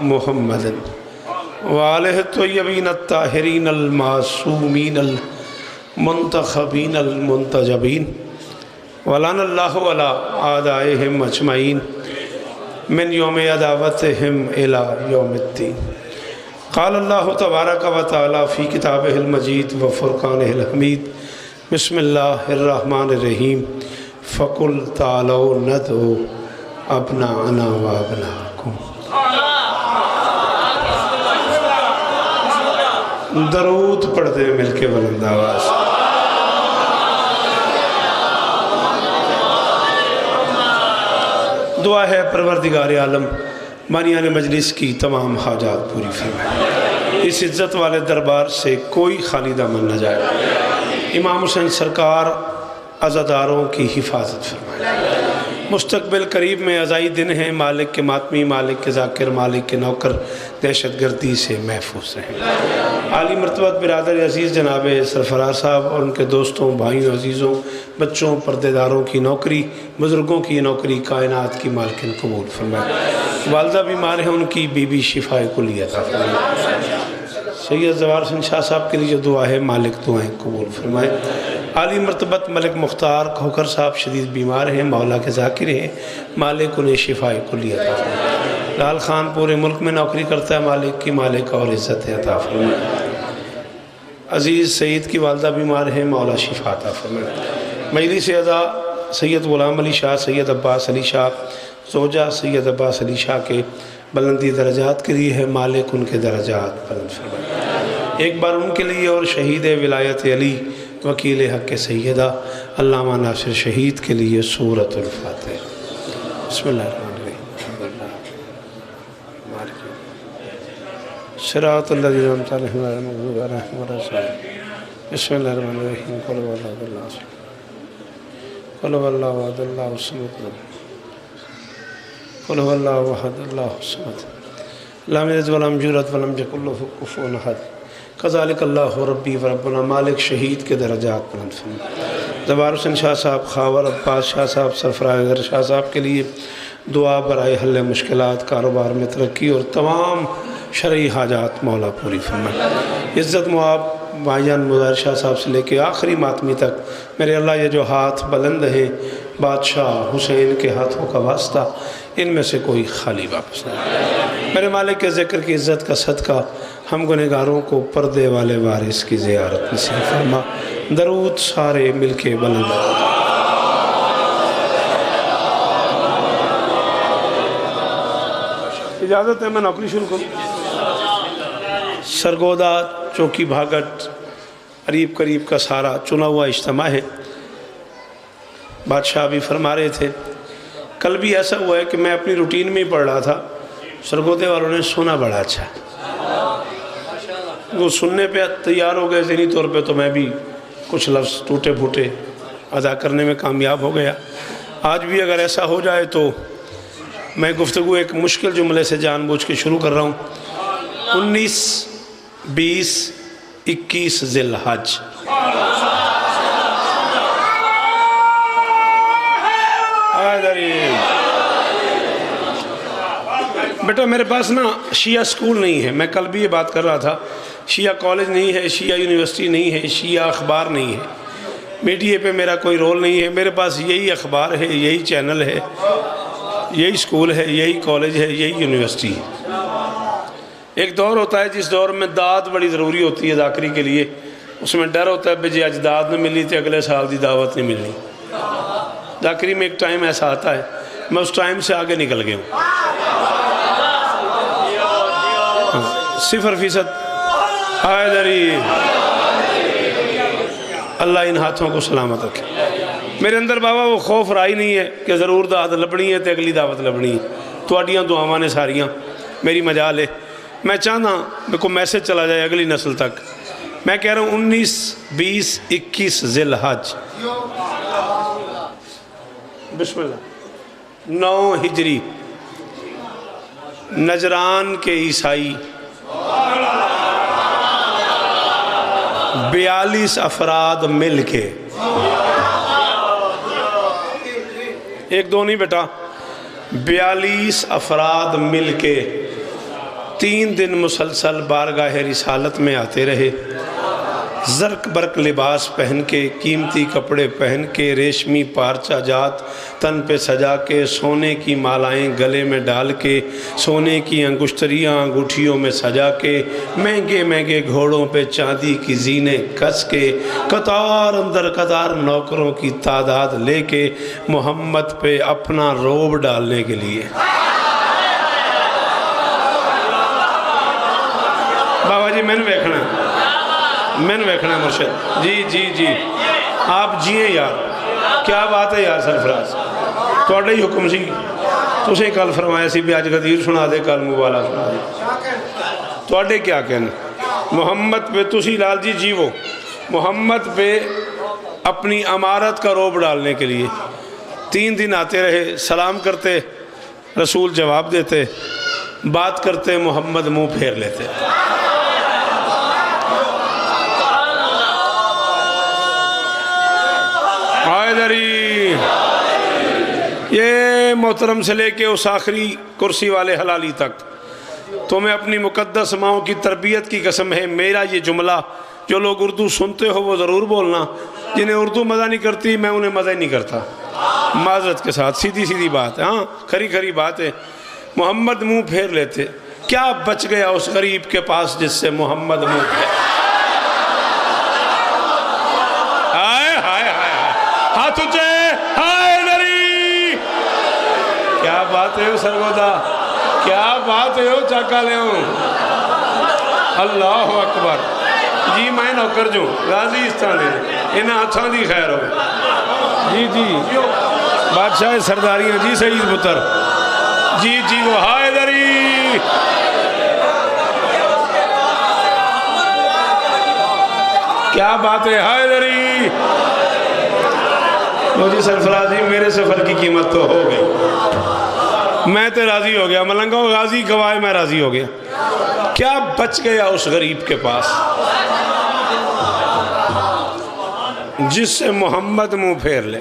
محمد وآلہ الطیبین الطاہرین المعصومین المنتخبین المنتجبین ولعن اللہ علی اعدائہم اجمعین من یوم عداوتہم الی یوم الدین۔ قال اللہ تبارک و تعالی فی کتابہ المجید و فرقانہ الحمید بسم اللہ الرحمن الرحیم فقل تعالوا ندعو ابناءنا و ابناءکم۔ درود پڑھتے ہیں مل کے بلند آواز۔ دعا ہے پروردگار عالم بانیان مجلس کی تمام حاجات پوری فرمائے، اس عزت والے دربار سے کوئی خالی دامن نہ جائے، امام حسین سرکار عزاداروں کی حفاظت فرمائے۔ مستقبل قریب میں عزائی دن ہیں، مالک کے ماتمی، مالک کے ذاکر، مالک کے نوکر دہشت گردی سے محفوظ رہیں۔ عالی مرتبت برادر عزیز جناب سرفراز صاحب اور ان کے دوستوں، بھائیوں، عزیزوں، بچوں، پردے داروں کی نوکری، بزرگوں کی نوکری کائنات کی مالکن قبول فرمائے۔ والدہ بیمار ہیں، ان کی بیوی شفائے کلی عطا فرمائے۔ سید زوار حسین شاہ صاحب کے لیے دعا ہے، مالک دعائیں قبول فرمائے۔ عالی مرتبت ملک مختار کھوکر صاحب شدید بیمار ہیں، مولا کے ذاکر ہیں، مالک انہیں شفائے کلی عطا فرمائے۔ لال خان پورے ملک میں نوکری کرتا ہے، مالک کی مالک اور عزت عطا فرمائے۔ عزیز سعید کی والدہ بیمار ہیں، مولا شفا عطا فرمائے۔ مجلس اعزا سید غلام علی شاہ، سید عباس علی شاہ، زوجہ سید عباس علی شاہ کے بلندی درجات کے لیے ہے، مالک ان کے درجات بلند فرمائے۔ ایک بار ان کے لیے اور شہید ولایت علی وکیل حق سیدہ علامہ ناصر شہید کے لیے سورۃ الفاتحہ۔ بسم اللہ الرحمن الرحیم، صراط الذین انعمت علیہم غیر المغضوب علیہم ولا الضالین۔ بسم اللہ الرحمن الرحیم، قل هو اللہ احد اللہ الصمد، قل هو اللہ احد اللہ الصمد، قل هو اللہ احد اللہ الصمد، لم یلد ولم یولد ولم یکن له کفوا احد، کذالک اللہ ربی و ربنا۔ مالک شہید کے درجات بلند فرمائے۔ زوار حسین شاہ صاحب، خاور عباس شاہ صاحب، سرفراز شاہ صاحب کے لیے دعا برائے حل مشکلات، کاروبار میں ترقی اور تمام شرعی حاجات مولا پوری فرمائے۔ عزت مواب بھائیان مظاہر شاہ صاحب سے لے کے آخری ماتمی تک میرے اللہ یہ جو ہاتھ بلند ہیں بادشاہ حسین کے ہاتھوں کا واسطہ، ان میں سے کوئی خالی واپس نہیں۔ میرے مالک کے ذکر کی عزت کا صدقہ ہم گنہگاروں کو پردے والے وارث کی زیارت نصیب فرما۔ درود سارے مل کے بلند۔ اجازت ہے میں نوکری شروع کروں؟ سرگودا چوکی بھاگٹ قریب قریب کا سارا چنا ہوا اجتماع ہے۔ بادشاہ بھی فرما رہے تھے، کل بھی ایسا ہوا ہے کہ میں اپنی روٹین میں ہی پڑھ رہا تھا، سرگودے والوں نے سنا بڑا اچھا، وہ سننے پہ تیار ہو گئے ذہنی طور پہ، تو میں بھی کچھ لفظ ٹوٹے پھوٹے ادا کرنے میں کامیاب ہو گیا۔ آج بھی اگر ایسا ہو جائے تو میں گفتگو ایک مشکل جملے سے جان بوجھ کے شروع کر رہا ہوں۔ 19 20 21 ذی الحج، بیٹا میرے پاس نا شیعہ سکول نہیں ہے، میں کل بھی یہ بات کر رہا تھا، شیعہ کالج نہیں ہے، شیعہ یونیورسٹی نہیں ہے، شیعہ اخبار نہیں ہے، میڈیا پہ میرا کوئی رول نہیں ہے، میرے پاس یہی اخبار ہے، یہی چینل ہے، یہی سکول ہے، یہی کالج ہے، یہی یونیورسٹی ہے۔ ایک دور ہوتا ہے جس دور میں داد بڑی ضروری ہوتی ہے ذاکری کے لیے، اس میں ڈر ہوتا ہے بجے اج داد نہ ملی تھی اگلے سال دی دعوت نہیں ملنی۔ ذاکری میں ایک ٹائم ایسا آتا ہے، میں اس ٹائم سے آگے نکل گیا ہوں۔ 0% حیدری، اللہ ان ہاتھوں کو سلامت رکھے۔ میرے اندر بابا وہ خوف رائی نہیں ہے کہ ضرور داد لبنی ہے تے اگلی دعوت لبنی ہے، تواڈیاں دعاواں نے ساریاں میری مجال ہے۔ میں چاہنا میرے کو میسج چلا جائے اگلی نسل تک، میں کہہ رہا ہوں 19 20 21 ذی الحج، بسم اللہ 9 ہجری، نجران کے عیسائی 42 افراد مل کے، ایک دو نہیں بیٹا، 42 افراد مل کے 3 دن مسلسل بارگاہ رسالت میں آتے رہے، زرق برق لباس پہن کے، قیمتی کپڑے پہن کے، ریشمی پارچہ جات تن پہ سجا کے، سونے کی مالائیں گلے میں ڈال کے، سونے کی انگشتریاں انگوٹھیوں میں سجا کے، مہنگے مہنگے گھوڑوں پہ چاندی کی زینے کس کے، قطار اندر قطار نوکروں کی تعداد لے کے محمد پہ اپنا روب ڈالنے کے لیے۔ بابا جی میں نے ویکھنا مرشد، جی آپ جیئے یار، کیا بات ہے یار سرفراز، توڑے ہی حکم سی، تسیں کل فرمایا سی بھی آج غدیر سنا دے، کل مبالا سنا دے، توڑے کیا کہنا؟ محمد پہ تسی لال جی جیو، محمد پہ اپنی امارت کا روب ڈالنے کے لیے 3 دن آتے رہے، سلام کرتے رسول جواب دیتے، بات کرتے محمد منہ پھیر لیتے۔ حیدری، یہ محترم سے لے کے اس آخری کرسی والے حلالی تک، تمہیں اپنی مقدس ماؤں کی تربیت کی قسم ہے، میرا یہ جملہ جو لوگ اردو سنتے ہو وہ ضرور بولنا، جنہیں اردو مزہ نہیں کرتی میں انہیں مزہ ہی نہیں کرتا، معذرت کے ساتھ، سیدھی بات ہے، ہاں کھری بات ہے۔ محمد منہ پھیر لیتے، کیا بچ گیا اس غریب کے پاس جس سے محمد منہ پھیر؟ ہاتھ اچھے، حیدری، کیا بات ہے سرگودا، کیا بات ہے چاکا لے ہوں، اللہ اکبر، جی میں نوکر جو غازی اس طرح دے انہاں ہاتھاں دی خیر ہو، جی بادشاہ سرداریاں، جی سید پتر، جی وہ حیدری، کیا بات ہے حیدری، مجھے سرفراز جی میرے سفر کی قیمت تو ہو گئی، میں تو راضی ہو گیا، ملنگوں غازی گواہ میں راضی ہو گیا، کیا بچ گیا اس غریب کے پاس جس سے محمد منہ پھیر لے؟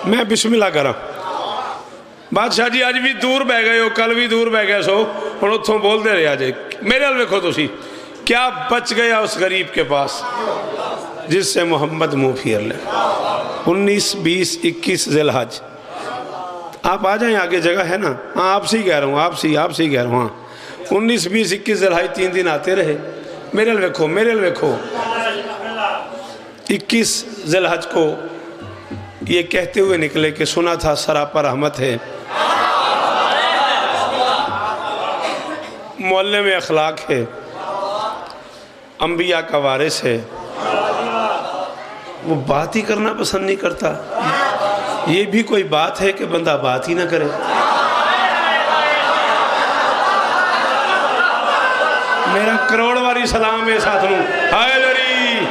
میں بسم اللہ کرا، بادشاہ جی آج بھی دور بہ گئے ہو، کل بھی دور بہ گئے سو، اور اتھوں بول دے رہے آجے، میرے حال ویکھو تو سی، کیا بچ گیا اس غریب کے پاس جس سے محمد منہ پھیر لے؟ 19 20 21 ذی الحج، آپ آ جائیں آگے جگہ ہے نا، ہاں آپ سے ہی کہہ رہا ہوں، آپ سے ہی کہہ رہا ہوں، ہاں 19 20 21 ذی الحج 3 دن آتے رہے، میرے حال ویکھو 21 ذی الحج کو یہ کہتے ہوئے نکلے کہ سنا تھا سراپا رحمت ہے، معلم اخلاق ہے، انبیاء کا وارث ہے، وہ بات ہی کرنا پسند نہیں کرتا، یہ بھی کوئی بات ہے کہ بندہ بات ہی نہ کرے؟ میرا کروڑ واری سلام ہے ساتھ نوں، حیدری،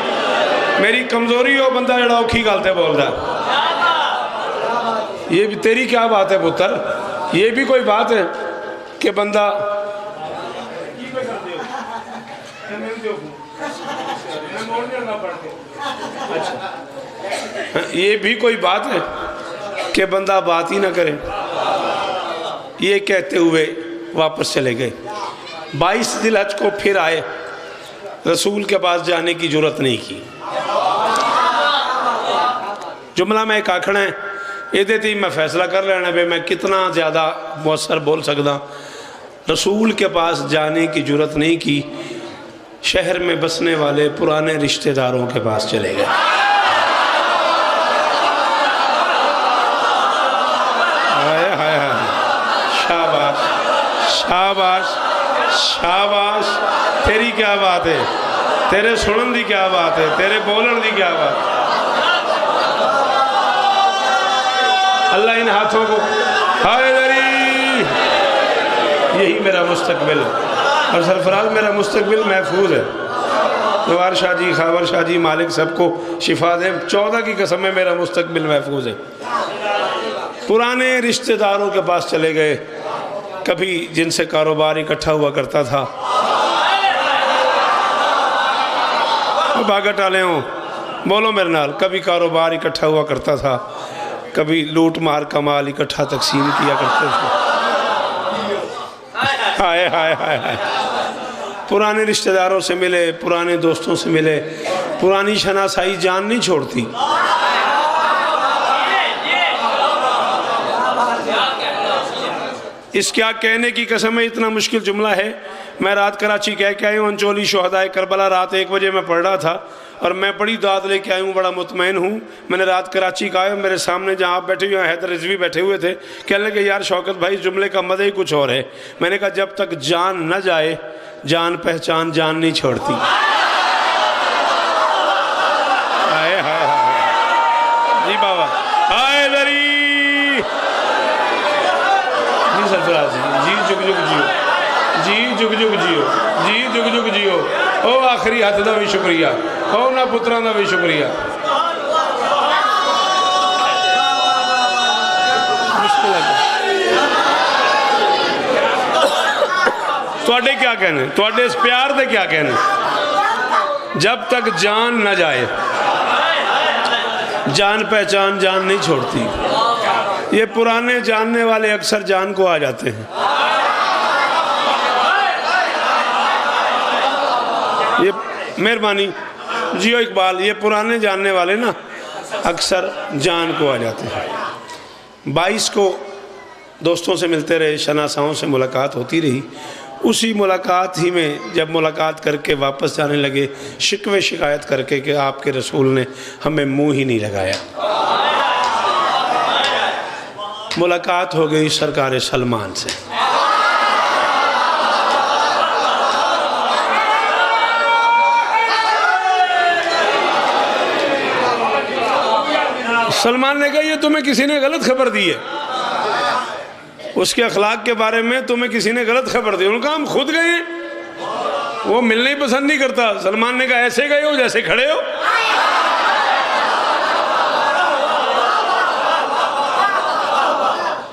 میری کمزوری ہو بندہ جڑا اوکھی گالتے بول دا، یہ بھی تیری کیا بات ہے پتر، یہ بھی کوئی بات ہے کہ بندہ یہ بھی کوئی بات ہے کہ بندہ بات ہی نہ کرے؟ یہ کہتے ہوئے واپس چلے گئے، 22 ذی الحج کو پھر آئے، رسول کے پاس جانے کی جرات نہیں کی، جملہ میں ایک آکھنا ہے، یہ دیتی میں فیصلہ کر لینا بے میں کتنا زیادہ مؤثر بول سکتا، رسول کے پاس جانے کی جرات نہیں کی، شہر میں بسنے والے پرانے رشتہ داروں کے پاس چلے گئے۔ شاباش، تیری کیا بات ہے، تیرے سنن دی کیا بات ہے، تیرے بولن دی کیا بات ہے، اللہ ان ہاتھوں کو، حیدری، یہی میرا مستقبل ہے، اور سرفراز میرا مستقبل محفوظ ہے، نوار شاہ جی، خاور شاہ جی، مالک سب کو شفا دیں، 14 کی قسم میں میرا مستقبل محفوظ ہے۔ پرانے رشتہ داروں کے پاس چلے گئے، کبھی جن سے کاروبار اکٹھا ہوا کرتا تھا، باغ ٹالے ہوں، بولو میرے نال، کبھی کاروبار اکٹھا ہوا کرتا تھا، کبھی لوٹ مار کا مال اکٹھا تقسیم کیا کرتے تھے، ہائے ہائے ہائے ہائے، پرانے رشتہ داروں سے ملے، پرانے دوستوں سے ملے، پرانی شناسائی جان نہیں چھوڑتی۔ اس کیا کہنے کی قسم ہے، اتنا مشکل جملہ ہے۔ میں رات کراچی کہہ کے آئی ہوں، انچولی شہدائے کربلا، رات 1 بجے میں پڑھ رہا تھا اور میں بڑی داد لے کے آئی ہوں، بڑا مطمئن ہوں۔ میں نے رات کراچی کہا ہے، میرے سامنے جہاں آپ بیٹھے ہوئے ہیں حیدر رضوی بیٹھے ہوئے تھے، کہنے لگے یار شوکت بھائی جملے کا مزہ ہی کچھ اور ہے۔ میں نے کہا جب تک جان نہ جائے جان پہچان جان نہیں چھوڑتی۔ ہائے ہائے ہائے جی بابا ہائے دری جی سرفراز جی جگ جگ جیو جی جگ جگ جیو جی جگ جگ جیو او آخری ہاتھ دا بھی شکریہ، او نہ پتران دا بھی شکریہ۔ تواڈے کیا کہنے، تواڈے اس پیار دے کیا کہنے؟ جب تک جان نہ جائے جان پہچان جان نہیں چھوڑتی۔ یہ پرانے جاننے والے اکثر جان کو آ جاتے ہیں۔ یہ مہربانی جیو اقبال، یہ پرانے جاننے والے نا اکثر جان کو آ جاتے ہیں۔ 22 کو دوستوں سے ملتے رہے، شناساؤں سے ملاقات ہوتی رہی۔ اسی ملاقات ہی میں جب ملاقات کر کے واپس جانے لگے، شکوے شکایت کر کے کہ آپ کے رسول نے ہمیں منہ ہی نہیں لگایا۔ ملاقات ہو گئی سرکار سلمان سے۔ سلمان نے کہا یہ تمہیں کسی نے غلط خبر دی ہے، اس کے اخلاق کے بارے میں تمہیں کسی نے غلط خبر دی۔ انہوں نے کہا ہم خود گئے ہیں، وہ ملنے ہی پسند نہیں کرتا۔ سلمان نے کہا ایسے گئے ہو جیسے کھڑے ہو۔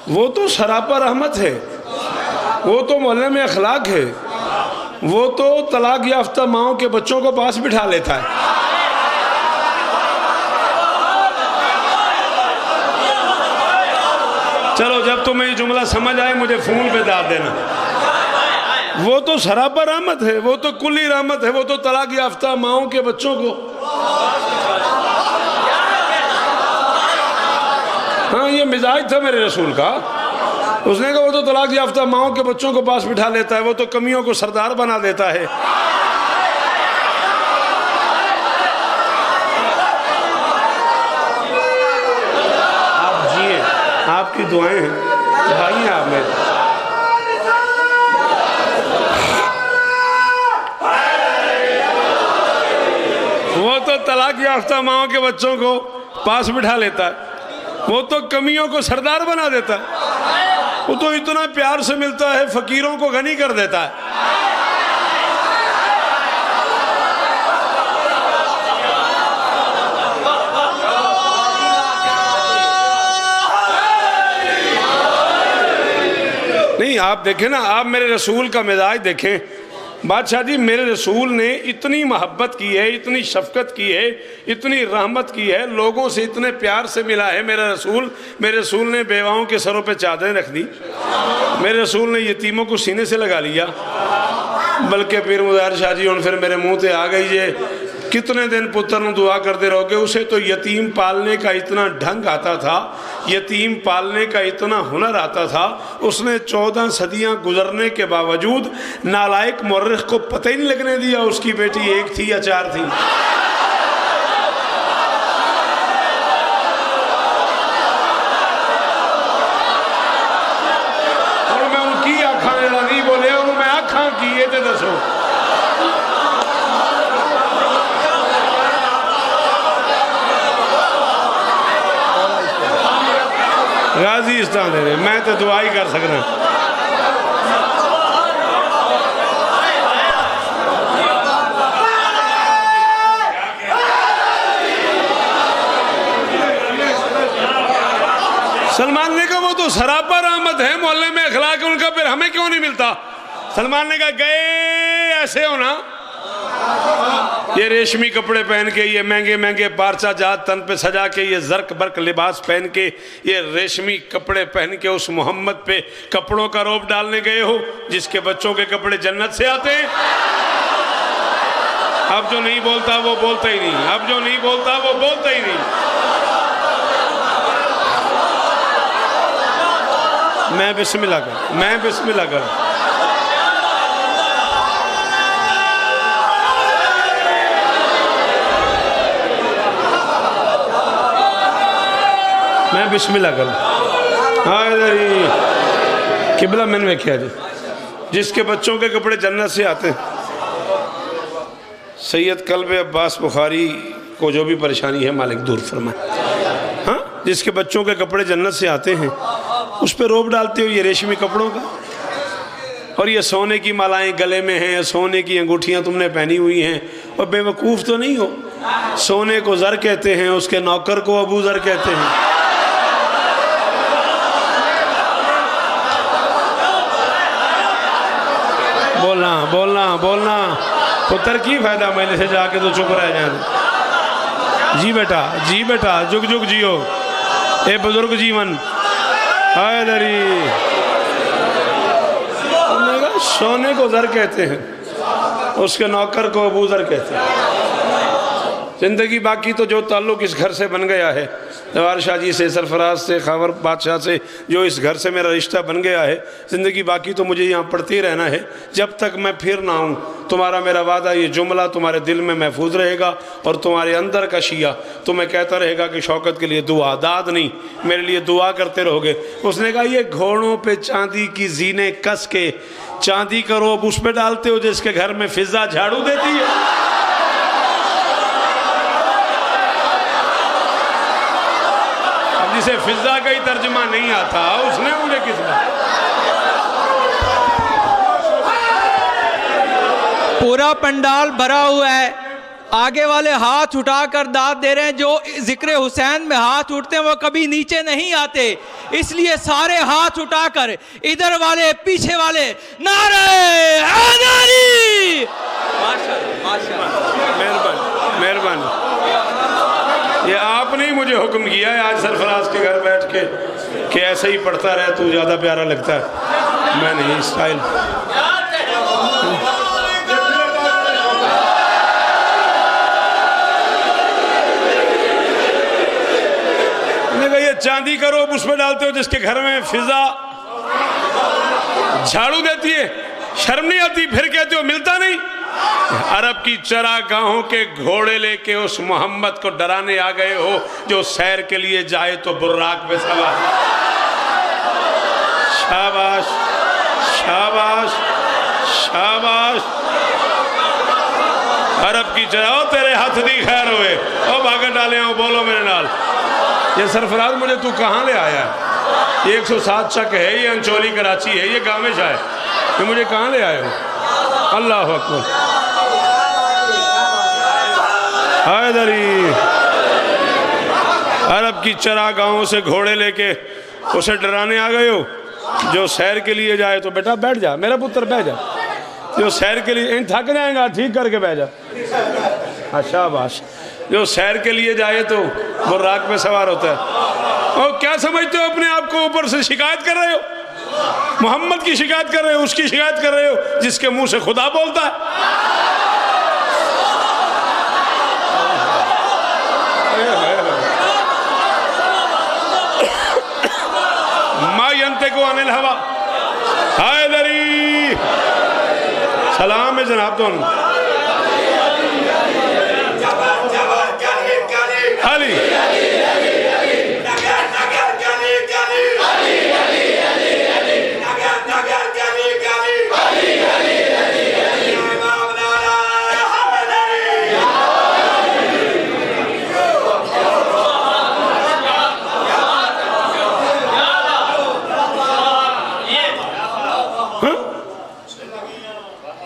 وہ تو سراپا رحمت ہے، وہ تو معلم اخلاق ہے، وہ تو طلاق یافتہ ماؤں کے بچوں کو پاس بٹھا لیتا ہے۔ چلو جب تمہیں یہ جملہ سمجھ آئے مجھے فون پہ داد دینا۔ وہ تو سراپا رحمت ہے، وہ تو کلی رحمت ہے، وہ تو طلاق یافتہ ماؤں کے بچوں کو۔ ہاں یہ مزاج تھا میرے رسول کا۔ اس نے کہا وہ تو طلاق یافتہ ماؤں کے بچوں کو پاس بٹھا لیتا ہے، وہ تو کمیوں کو سردار بنا دیتا ہے۔ آپ جیئے، آپ کی دعائیں ہیں بھائی ہیں آپ میں۔ وہ تو طلاق یافتہ ماؤں کے بچوں کو پاس بٹھا لیتا ہے، وہ تو کمیوں کو سردار بنا دیتا ہے، وہ تو اتنا پیار سے ملتا ہے فقیروں کو غنی کر دیتا ہے۔ نہیں آپ دیکھیں نا، آپ میرے رسول کا مزاج دیکھیں۔ بادشاہ جی میرے رسول نے اتنی محبت کی ہے، اتنی شفقت کی ہے، اتنی رحمت کی ہے، لوگوں سے اتنے پیار سے ملا ہے میرا رسول۔ میرے رسول نے بیواؤں کے سروں پہ چادریں رکھ دی، میرے رسول نے یتیموں کو سینے سے لگا لیا۔ بلکہ پیر مظاہر شاہ جی پھر میرے منہ تے آ گئی یہ کتنے دن پتر نو دعا کرتے رہو گے۔ اسے تو یتیم پالنے کا اتنا ڈھنگ آتا تھا، یتیم پالنے کا اتنا ہنر آتا تھا، اس نے 14 صدیاں گزرنے کے باوجود نالائق مورخ کو پتہ ہی نہیں لگنے دیا اس کی بیٹی 1 تھی یا 4 تھی۔ اور میں ان کی آنکھاں نہیں بولے، انہوں میں آنکھاں کیے تھے دسو۔ غازی اس طرح دے رہے میں تو دعائی کر سکنا۔ سلمان نے کہا وہ تو سراپا رحمت ہے، معلم اخلاق ان کا، پھر ہمیں کیوں نہیں ملتا؟ سلمان نے کہا گئے ایسے ہونا یہ ریشمی کپڑے پہن کے، یہ مہنگے مہنگے پارچہ جات تن پہ سجا کے، یہ زرق برق لباس پہن کے، یہ ریشمی کپڑے پہن کے اس محمد پہ کپڑوں کا روب ڈالنے گئے ہو جس کے بچوں کے کپڑے جنت سے آتے ہیں؟ اب جو نہیں بولتا وہ بولتا ہی نہیں، اب جو نہیں بولتا وہ بولتا ہی نہیں۔ میں بسم اللہ کر، میں بسم اللہ کر، میں بسم اللہ کروں۔ قبلہ میں نے کیا جی، جس کے بچوں کے کپڑے جنت سے آتے ہیں۔ سید قلب عباس بخاری کو جو بھی پریشانی ہے مالک دور فرمائے۔ ہاں، جس کے بچوں کے کپڑے جنت سے آتے ہیں اس پہ روب ڈالتے ہو یہ ریشمی کپڑوں کا، اور یہ سونے کی مالائیں گلے میں ہیں، سونے کی انگوٹھیاں تم نے پہنی ہوئی ہیں، اور بے وقوف تو نہیں ہو۔ سونے کو زر کہتے ہیں، اس کے نوکر کو ابو زر کہتے ہیں۔ بولنا بولنا بولنا، پتر کی فائدہ میں سے جا کے تو چپ رہ جائیں۔ جی بیٹا جگ جگ جیو، اے بزرگ جیون حیدری۔ سونے کو زر کہتے ہیں، اس کے نوکر کو ابو زر کہتے ہیں۔ زندگی باقی تو جو تعلق اس گھر سے بن گیا ہے، جوار شاہ جی سے، سرفراز سے، خاور بادشاہ سے، جو اس گھر سے میرا رشتہ بن گیا ہے، زندگی باقی تو مجھے یہاں پڑھتے رہنا ہے جب تک میں پھر نہ آؤں۔ تمہارا میرا وعدہ، یہ جملہ تمہارے دل میں محفوظ رہے گا، اور تمہارے اندر کا شیعہ تمہیں کہتا رہے گا کہ شوکت کے لیے دعا، داد نہیں، میرے لیے دعا کرتے رہو گے۔ اس نے کہا یہ گھوڑوں پہ چاندی کی زینے کس کے چاندی کا روب اس پہ ڈالتے ہو جس کے گھر میں فضا جھاڑو دیتی ہے۔ جسے فضا کا ہی ترجمہ نہیں آتا اس نے مجھے کس بات؟ پورا پنڈال بھرا ہوا ہے، آگے والے ہاتھ اٹھا کر داد دے رہے ہیں۔ جو ذکر حسین میں ہاتھ اٹھتے ہیں وہ کبھی نیچے نہیں آتے، اس لیے سارے ہاتھ اٹھا کر ادھر والے پیچھے والے نعرہ حیدری۔ مہربانی، یہ آپ نے مجھے حکم کیا ہے آج سرفراز کے گھر بیٹھ کے کہ ایسا ہی پڑھتا رہے تو زیادہ پیارا لگتا ہے۔ میں نہیں اسٹائل یہ چاندی کا روب اس میں ڈالتے ہو جس کے گھر میں فضا جھاڑو دیتی ہے، شرم نہیں آتی؟ پھر کہتے ہو ملتا نہیں۔ عرب کی چراگاہوں کے گھوڑے لے کے اس محمد کو ڈرانے آ گئے ہو جو سیر کے لیے جائے تو براق پہ سوار۔ شاباش شاباش شاباش۔ عرب کی چراغ تیرے ہاتھ دی خیر ہوئے، او بھاگا ڈالے ہوں، بولو میرے نال۔ یہ سرفراز مجھے تو کہاں لے آیا ہے؟ یہ 107 چک ہے، یہ انچولی کراچی ہے، یہ گامش ہے، یہ مجھے کہاں لے آئے ہو؟ اللہ اکبر۔ حیدری عرب کی چراگاہوں سے گھوڑے لے کے اسے ڈرانے آ گئے ہو جو سیر کے لیے جائے تو بیٹا بیٹھ جا، میرا پتر بیٹھ جا، جو سیر کے لیے تھک جائیں گا ٹھیک کر کے بیٹھ جا۔ شاباش۔ جو سیر کے لیے جائے تو براق پہ سوار ہوتا ہے۔ اور کیا سمجھتے ہو اپنے آپ کو اوپر سے شکایت کر رہے ہو؟ محمد کی شکایت کر رہے ہو، اس کی شکایت کر رہے ہو جس کے منہ سے خدا بولتا ہے۔ ما ینطق عن الہویٰ۔ حیدری سلام ہے جناب دونوں۔ علی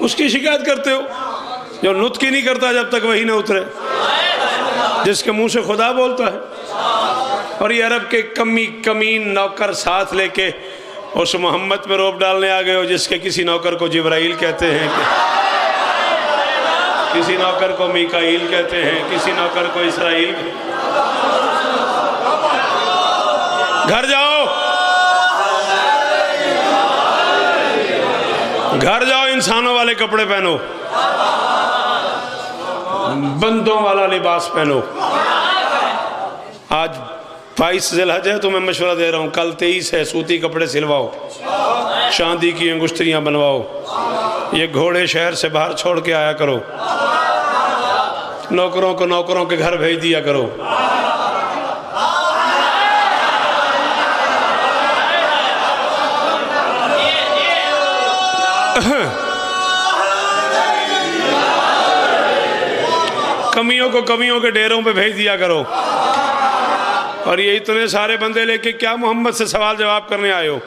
اس کی شکایت کرتے ہو جو نطق ہی نہیں کرتا جب تک وہی نہ اترے، جس کے منہ سے خدا بولتا ہے۔ اور یہ عرب کے کمین نوکر ساتھ لے کے اس محمد پہ روب ڈالنے آ گئے ہو جس کے کسی نوکر کو جبرائیل کہتے ہیں کہ کسی نوکر کو میکائیل کہتے ہیں، کسی نوکر کو اسرائیل۔ گھر جاؤ، گھر جاؤ، انسانوں والے کپڑے پہنو، بندوں والا لباس پہنو۔ آج 22 ذی الحج ہے، تو میں مشورہ دے رہا ہوں، کل 23 ہے، سوتی کپڑے سلواؤ، چاندی کی انگشتریاں بنواؤ، یہ گھوڑے شہر سے باہر چھوڑ کے آیا کرو، نوکروں کو نوکروں کے گھر بھیج دیا کرو۔ کمیوں کو کمیوں کے ڈیروں پہ بھیج دیا کرو۔ اور یہ اتنے سارے بندے لے کے کیا محمد سے سوال جواب کرنے آئے ہو؟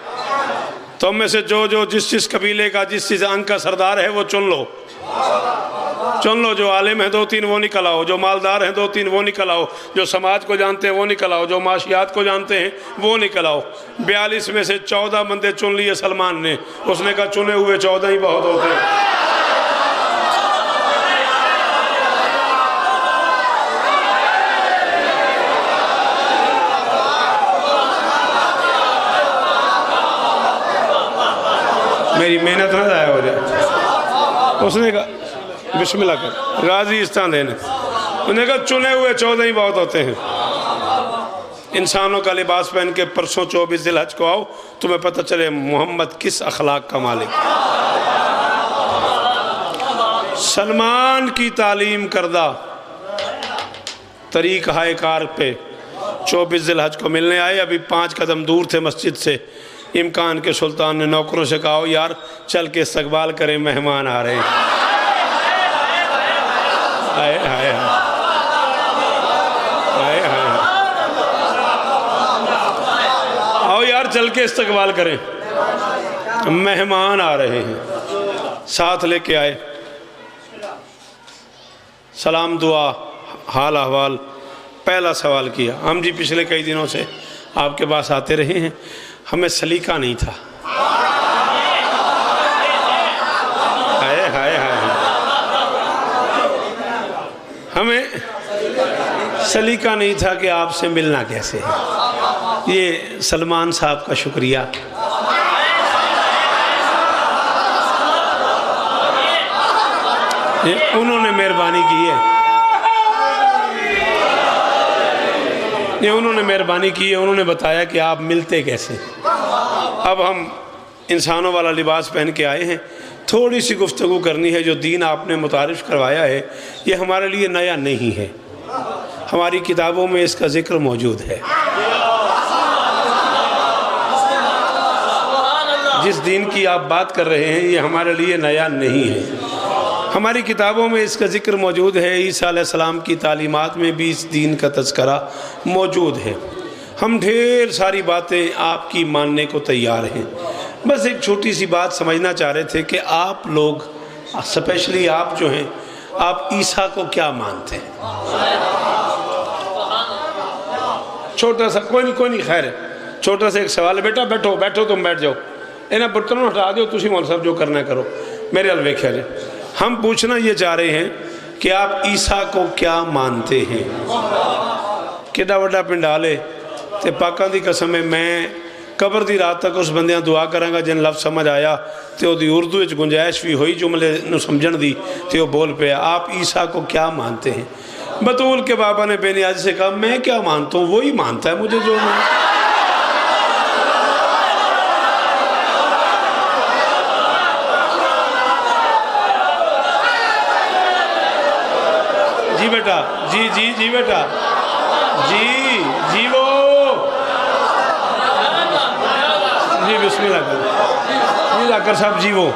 تم میں سے جو جس قبیلے کا جس انگ کا سردار ہے وہ چن لو، چن لو۔ جو عالم ہیں 2-3 وہ نکل آؤ، جو مالدار ہیں 2-3 وہ نکل آؤ، جو سماج کو جانتے ہیں وہ نکل آؤ، جو معاشیات کو جانتے ہیں وہ نکل آؤ۔ 42 میں سے 14 بندے چن لیے سلمان نے، اس نے کہا چنے ہوئے 14 ہی بہت ہوتے ہیں۔ میری محنت نہ ضائع ہو جائے۔ اس نے کہا بسم اللہ کر، غازی استان دینے، انہوں نے کہا چنے ہوئے 14 ہی بہت ہوتے ہیں۔ انسانوں کا لباس پہن کے پرسوں 24 ذی الحج کو آؤ، تمہیں پتہ چلے محمد کس اخلاق کا مالک۔ سلمان کی تعلیم کردہ طریقہ کار پہ 24 ذی الحج کو ملنے آئے، ابھی 5 قدم دور تھے مسجد سے۔ امکان کے سلطان نے نوکروں سے کہا یار چل کے استقبال کریں، مہمان آ رہے ہیں۔ آئے آئے آئے آئے، آؤ یار چل کے استقبال کریں، مہمان آ رہے ہیں۔ ساتھ لے کے آئے، سلام دعا حال احوال، پہلا سوال کیا، ہم جی پچھلے کئی دنوں سے آپ کے پاس آتے رہے ہیں، ہمیں سلیقہ نہیں تھا۔ ہائے ہائے ہائے، ہمیں سلیقہ نہیں تھا کہ آپ سے ملنا کیسے ہے۔ یہ سلمان صاحب کا شکریہ۔ انہوں نے مہربانی کی ہے، انہوں نے مہربانی کی ہے، انہوں نے بتایا کہ آپ ملتے کیسے۔ اب ہم انسانوں والا لباس پہن کے آئے ہیں، تھوڑی سی گفتگو کرنی ہے۔ جو دین آپ نے متعارف کروایا ہے یہ ہمارے لیے نیا نہیں ہے، ہماری کتابوں میں اس کا ذکر موجود ہے۔ جس دین کی آپ بات کر رہے ہیں یہ ہمارے لیے نیا نہیں ہے، ہماری کتابوں میں اس کا ذکر موجود ہے۔ عیسیٰ علیہ السلام کی تعلیمات میں بھی اس دین کا تذکرہ موجود ہے۔ ہم ڈھیر ساری باتیں آپ کی ماننے کو تیار ہیں، بس ایک چھوٹی سی بات سمجھنا چاہ رہے تھے کہ آپ لوگ اسپیشلی آپ جو ہیں، آپ عیسیٰ کو کیا مانتے ہیں؟ چھوٹا سا کوئی نہیں خیر ہے، چھوٹا سا ایک سوال ہے، بیٹا بیٹھو تم بیٹھ جاؤ، انہیں برتنوں ہٹا دیو، تسی مول صاحب جو کرنا کرو، میرے الوے خیر ہے۔ ہم پوچھنا یہ چاہ رہے ہیں کہ آپ عیسیٰ کو کیا مانتے ہیں؟ کیڈا وڈا پنڈالے تے پاکاں دی قسم ہے، میں قبر دی رات تک اس بندیاں دعا کرانگا جن لفظ سمجھ آیا تے او دی اردو وچ گنجائش بھی ہوئی جملے نو سمجھن دی تے او بول پہ آپ عیسیٰ کو کیا مانتے ہیں؟ بطول کے بابا نے بے نیازی سے کہا میں کیا مانتا ہوں، وہی مانتا ہے مجھے جو میں۔ جی بیٹا، جی بیٹا، جی وہ جی بسم اللہ کر، جی ذاکر صاحب جی وہ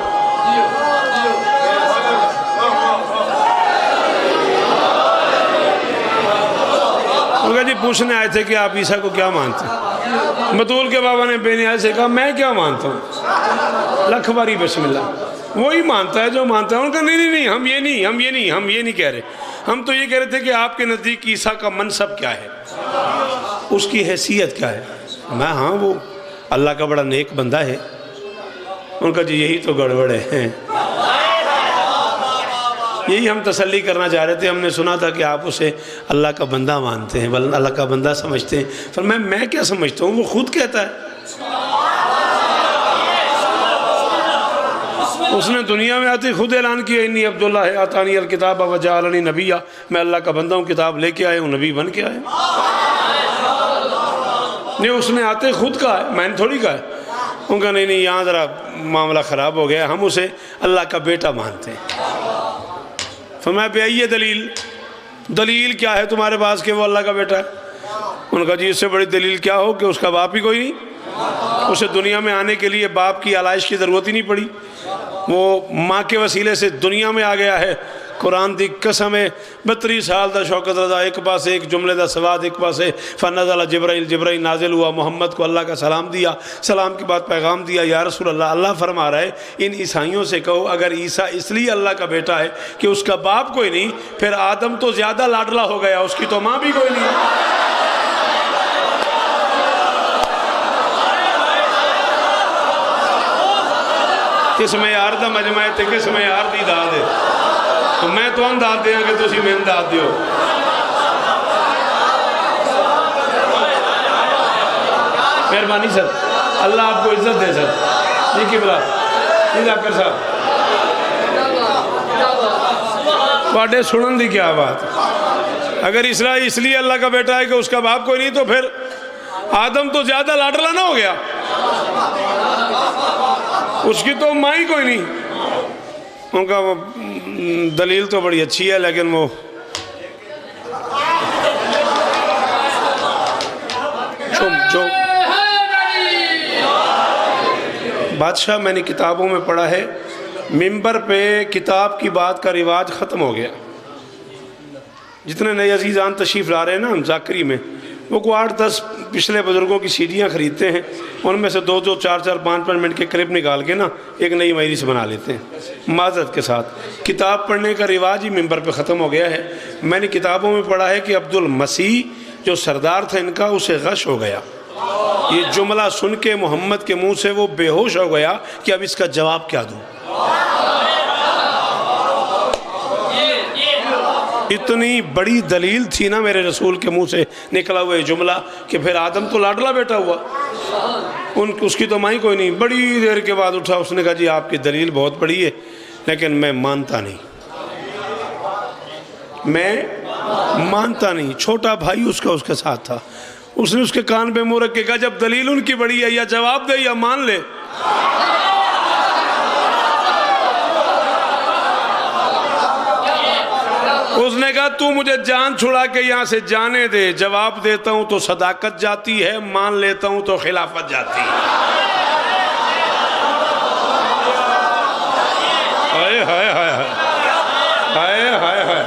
انہوں نے جی پوچھنے آئے تھے کہ آپ عیسیٰ کو کیا مانتے ہیں؟ بطول کے بابا نے بے نیازی سے کہا میں کیا مانتا ہوں، لکھ باری بسم اللہ، وہی مانتا ہے جو مانتا ہے۔ انہوں نے کہا نہیں ہم یہ نہیں کہہ رہے، ہم تو یہ کہہ رہے تھے کہ آپ کے نزدیک عیسیٰ کا منصب کیا ہے، اس کی حیثیت کیا ہے؟ میں ہاں وہ اللہ کا بڑا نیک بندہ ہے۔ ان کا جی یہی تو گڑبڑ ہے، یہی ہم تسلی کرنا چاہ رہے تھے. ہم نے سنا تھا کہ آپ اسے اللہ کا بندہ مانتے ہیں, اللہ کا بندہ سمجھتے ہیں. فرمایا میں کیا سمجھتا ہوں, وہ خود کہتا ہے. اس نے دنیا میں آتے خود اعلان کیا انی عبداللہ آتانی الکتاب وجعلنی نبیا, میں اللہ کا بندہ ہوں, کتاب لے کے آئے ہوں, نبی بن کے آئے ہوں. نہیں, اس نے آتے خود کہا ہے, میں نے تھوڑی کہا ہے. ان کا نہیں یہاں ذرا معاملہ خراب ہو گیا, ہم اسے اللہ کا بیٹا مانتے ہیں. فرمایا بے آئیے دلیل کیا ہے تمہارے پاس کہ وہ اللہ کا بیٹا ہے؟ ان کا جی اس سے بڑی دلیل کیا ہو کہ اس کا باپ ہی کوئی نہیں, اسے دنیا میں آنے کے لیے باپ کی آلائش کی ضرورت ہی نہیں پڑی, وہ ماں کے وسیلے سے دنیا میں آ گیا ہے. قرآن دی قسم ہے 32 سال دا شوکت رضا, ایک پاس ایک جملے دا سواد, ایک پاس فنزل جبرائیل نازل ہوا, محمد کو اللہ کا سلام دیا, سلام کے بعد پیغام دیا یا رسول اللہ. اللہ فرما رہا ہے ان عیسائیوں سے کہو اگر عیسیٰ اس لیے اللہ کا بیٹا ہے کہ اس کا باپ کوئی نہیں, پھر آدم تو زیادہ لاڈلا ہو گیا, اس کی تو ماں بھی کوئی نہیں. کس میں یار دا مجمع تے کس میں یار دی داد ہے, تو میں تو ان داد دیاں کہ تسی میں داد دیو. مہربانی سر, اللہ آپ کو عزت دے سر. جی کی بلا جی ذاکر صاحب, واڈے سنن دی کیا بات. اگر اسرائیل اس لیے اللہ کا بیٹا ہے کہ اس کا باپ کوئی نہیں, تو پھر آدم تو زیادہ لاڈلا نہ ہو گیا, اس کی تو ماں ہی کوئی نہیں. ان کا وہ دلیل تو بڑی اچھی ہے, لیکن وہ بادشاہ میں نے کتابوں میں پڑھا ہے منبر پہ کتاب کی بات کا رواج ختم ہو گیا. جتنے نئے عزیزان تشریف لا رہے ہیں نا ہم ذاکری میں, وہ کو 8-10 پچھلے بزرگوں کی سیڈیاں خریدتے ہیں, ان میں سے 2-2, 4-4, 5-5 منٹ کے کلپ نکال کے نا ایک نئی مجلس بنا لیتے ہیں معذرت کے ساتھ. کتاب پڑھنے کا رواج ہی منبر پہ ختم ہو گیا ہے. میں نے کتابوں میں پڑھا ہے کہ عبد المسیح جو سردار تھا ان کا, اسے غش ہو گیا. یہ جملہ سن کے محمد کے منہ سے وہ بے ہوش ہو گیا کہ اب اس کا جواب کیا دوں. اتنی بڑی دلیل تھی نا میرے رسول کے منہ سے نکلا ہوا یہ جملہ کہ پھر آدم تو لاڈلا بیٹا ہوا, اس کی تو ماں ہی کوئی نہیں. بڑی دیر کے بعد اٹھا, اس نے کہا جی آپ کی دلیل بہت بڑی ہے لیکن میں مانتا نہیں, میں مانتا نہیں. چھوٹا بھائی اس کے ساتھ تھا, اس نے اس کے کان پہ منہ رکھ کے کہا جب دلیل ان کی بڑی ہے یا جواب دے یا مان لے. اس نے کہا تو مجھے جان چھڑا کے یہاں سے جانے دے, جواب دیتا ہوں تو صداقت جاتی ہے, مان لیتا ہوں تو خلافت جاتی ہے. ہائے ہائے ہائے ہائے ہائے ہائے,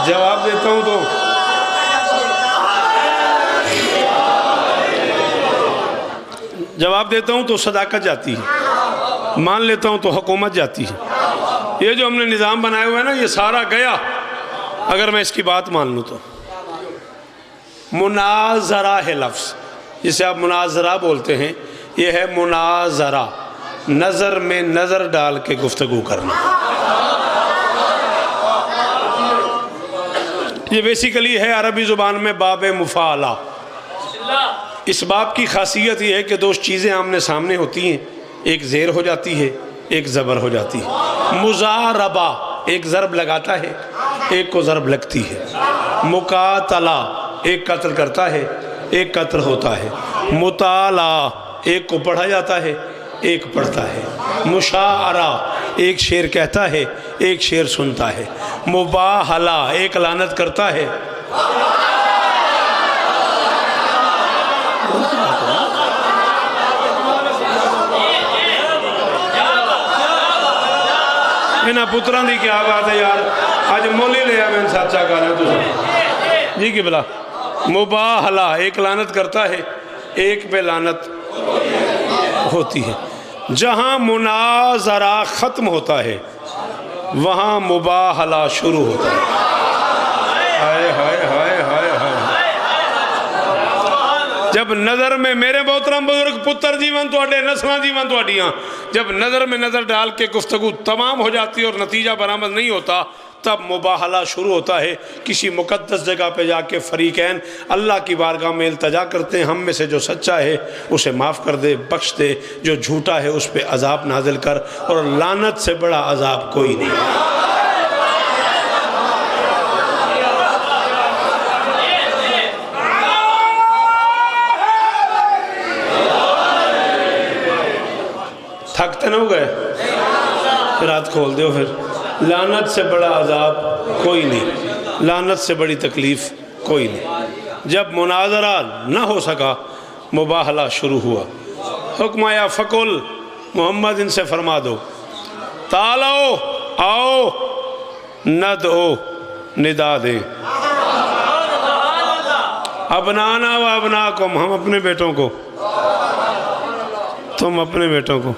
جواب دیتا ہوں تو صداقت جاتی ہے, مان لیتا ہوں تو حکومت جاتی ہے. یہ جو ہم نے نظام بنایا ہوا ہے نا, یہ سارا گیا اگر میں اس کی بات مان لوں تو. مناظرہ ہے لفظ, جسے آپ مناظرہ بولتے ہیں, یہ ہے مناظرہ, نظر میں نظر ڈال کے گفتگو کرنا. یہ بیسیکلی ہے عربی زبان میں باب مفاعلہ. اس باب کی خاصیت یہ ہے کہ دو چیزیں آمنے سامنے ہوتی ہیں, ایک زیر ہو جاتی ہے, ایک زبر ہو جاتی ہے. مضاربہ, ایک ضرب لگاتا ہے, ایک کو ضرب لگتی ہے. مقاتلہ, ایک قتل کرتا ہے, ایک قتل ہوتا ہے. مطالعہ, ایک کو پڑھا جاتا ہے, ایک پڑھتا ہے. مشاعرہ, ایک شعر کہتا ہے, ایک شعر سنتا ہے. مباہلہ, ایک لعنت کرتا ہے. انہاں پتران دی کیا بات ہے یار, آج مولی لے آئے میں ساتھ چاہ کہا تو جی کی بلا. مباہلہ, ایک لعنت کرتا ہے, ایک پہ لعنت ہوتی ہے. جہاں مناظرہ ختم ہوتا ہے وہاں مباہلہ شروع ہوتا ہے. ہائے ہائے ہائے ہائے ہائے. جب جب نظر میں میرے محترم بزرگ پتر جیون توڑے نسلاں جیون توڑیاں جب نظر میں نظر ڈال کے گفتگو تمام ہو جاتی اور نتیجہ برآمد نہیں ہوتا تب مباہلہ شروع ہوتا ہے. کسی مقدس جگہ پہ جا کے فریقین اللہ کی بارگاہ میں التجا کرتے ہیں ہم میں سے جو سچا ہے اسے معاف کر دے بخش دے, جو جھوٹا ہے اس پہ عذاب نازل کر, اور لعنت سے بڑا عذاب کوئی نہیں. تھکتے نہ ہو گئے پھر ہاتھ کھول دیو. پھر لعنت سے بڑا عذاب کوئی نہیں, لعنت سے بڑی تکلیف کوئی نہیں. جب مناظرہ نہ ہو سکا مباہلہ شروع ہوا. حکم آیا فقل محمد ان سے فرما دو تعالو آؤ ندعو ندا دیں ابنانا و ابناکم ہم اپنے بیٹوں کو تم اپنے بیٹوں کو.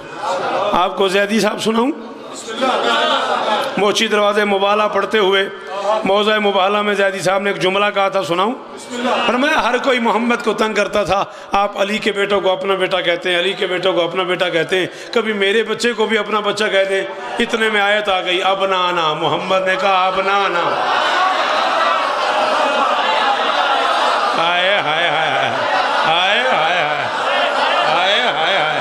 آپ کو زیدی صاحب سناؤں موچی دروازے مباہلہ پڑھتے ہوئے موضع مباہلہ میں زیدی صاحب نے ایک جملہ کہا تھا سناؤں. فرمایا ہر کوئی محمد کو تنگ کرتا تھا, آپ علی کے بیٹوں کو اپنا بیٹا کہتے ہیں, علی کے بیٹوں کو اپنا بیٹا کہتے ہیں, کبھی میرے بچے کو بھی اپنا بچہ کہہ دیں. اتنے میں آیت آ گئی ابنانا, محمد نے کہا ابنانا. ہائے ہائے ہائے ہائے ہائے ہائے ہائے ہائے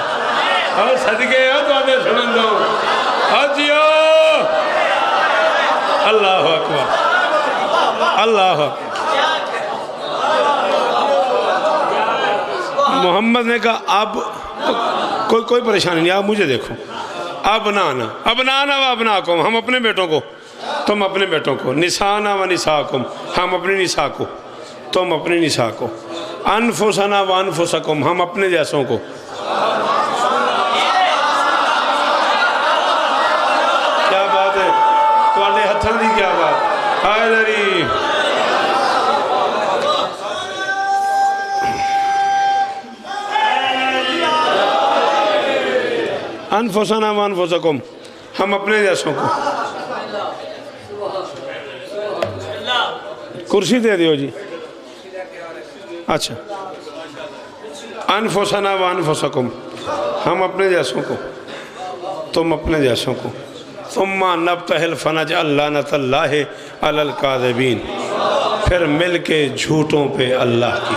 اور صدقے ہو تو آنے سنن دو حجیو. اللہ اکبر اللہ اکبر. محمد نے کہا اب کوئی پریشانی نہیں, آپ مجھے دیکھو ابنانا ابنانا و ابناکم ہم اپنے بیٹوں کو تم اپنے بیٹوں کو, نسانا و نساکم ہم اپنی نساء کو تم اپنی نساء کو, انفسنا و انفسکم ہم اپنے جیسوں کو. کیا بات ہے تواڈے ہتھاں دی کیا بات. ہائے دری انفسنا و انفسکم ہم اپنے جیسوں کو. کرسی دے دیو جی. اچھا انفسنا و انفسکم ہم اپنے جیسوں کو تم اپنے جیسوں کو. ثم نبتہل فنجعل لعنت اللہ علی الکاذبین پھر مل کے جھوٹوں پہ اللہ کی,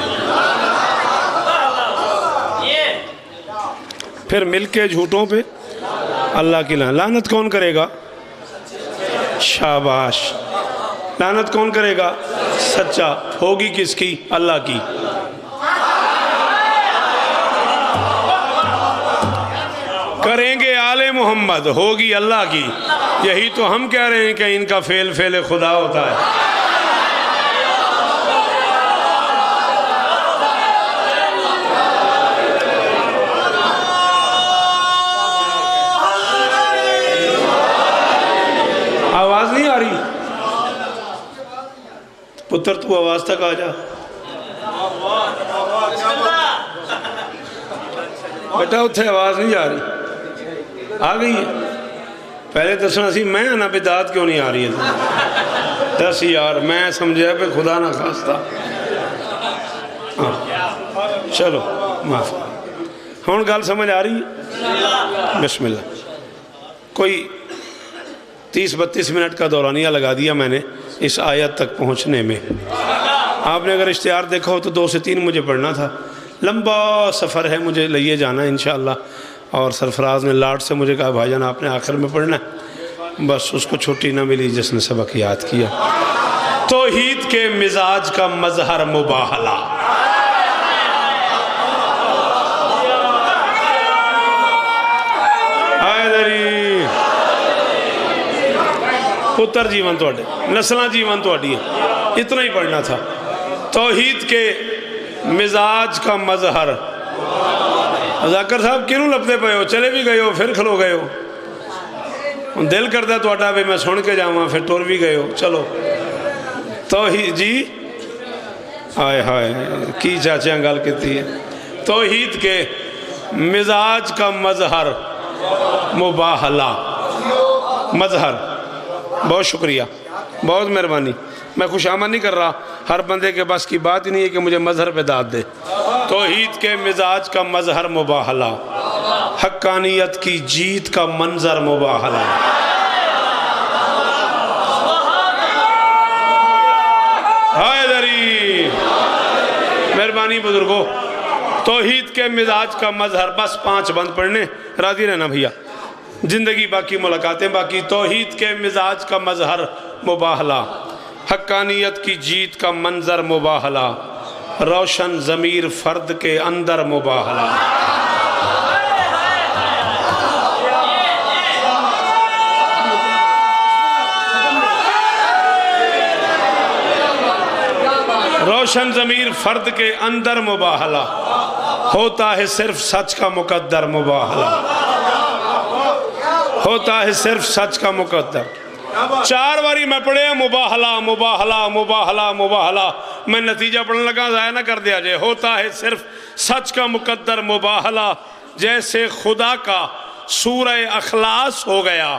پھر مل کے جھوٹوں پہ اللہ کی لعنت کون کرے گا؟ شاباش. لعنت کون کرے گا؟ سچا. ہوگی کس کی؟ اللہ کی. کریں گے آل محمد, ہوگی اللہ کی. یہی تو ہم کہہ رہے ہیں کہ ان کا فعل فعل خدا ہوتا ہے. آواز نہیں آ رہی؟ پتر تو آواز تک آ جا. بیٹا اتھے آواز نہیں آ رہی. آ گئی ہے پہلے دسنا سی میں نہ بدعت کیوں نہیں آ رہی ہے. دس یار میں سمجھا پہ خدا نہ خواستہ. چلو معاف. ہون گل سمجھ آ رہی ہے؟ بسم اللہ. کوئی 30-32 منٹ کا دورانیہ لگا دیا میں نے اس آیت تک پہنچنے میں. آپ نے اگر اشتہار دیکھا ہو تو 2 سے 3 مجھے پڑھنا تھا. لمبا سفر ہے, مجھے لئیے جانا ہے انشاءاللہ. اور سرفراز نے لاٹ سے مجھے کہا بھائی جان آپ نے آخر میں پڑھنا ہے. بس اس کو چھٹی نہ ملی جس نے سبق یاد کیا. توحید کے مزاج کا مظہر مباہلہ. پتر جیون توڑے نسلہ جیون توڑی ہے, اتنا ہی پڑھنا تھا. توحید کے مزاج کا مظہر. ذاکر صاحب کیوں لپتے پہ ہو, چلے بھی گئے ہو پھر کھلو گئے ہو. دل کردہ تو اٹھا بھی میں سن کے جاؤں پھر ٹور بھی گئے ہو. چلو توحید جی آئے ہائے کی چاچیاں گال کہتی ہے. توحید کے مزاج کا مظہر مباہلہ. مظہر. بہت شکریہ, بہت مہربانی. میں خوش آمد نہیں کر رہا, ہر بندے کے پاس کی بات ہی نہیں ہے کہ مجھے مظہر پہ داد دے. توحید کے مزاج کا مظہر مباہلہ، حقانیت کی جیت کا منظر مباہلہ۔ حیدری، مہربانی بزرگوں، توحید کے مزاج کا مظہر، بس 5 بند پڑھنے، راضی رہنا بھیا، زندگی باقی ملاقاتیں باقی۔ توحید کے مزاج کا مظہر مباہلہ، حقانیت کی جیت کا منظر مباہلہ، روشن ضمیر فرد کے اندر مباہلہ۔ روشن ضمیر فرد کے اندر مباہلہ، ہوتا ہے صرف سچ کا مقدر مباہلہ، ہوتا ہے صرف سچ کا مقدر۔ 4 باری میں پڑھے مباہلہ مباہلہ مباہلہ مباہلہ، میں نتیجہ پڑھنے لگا، ضائع نہ کر دیا جائے۔ ہوتا ہے صرف سچ کا مقدر مباہلہ، جیسے خدا کا سورہ اخلاص ہو گیا،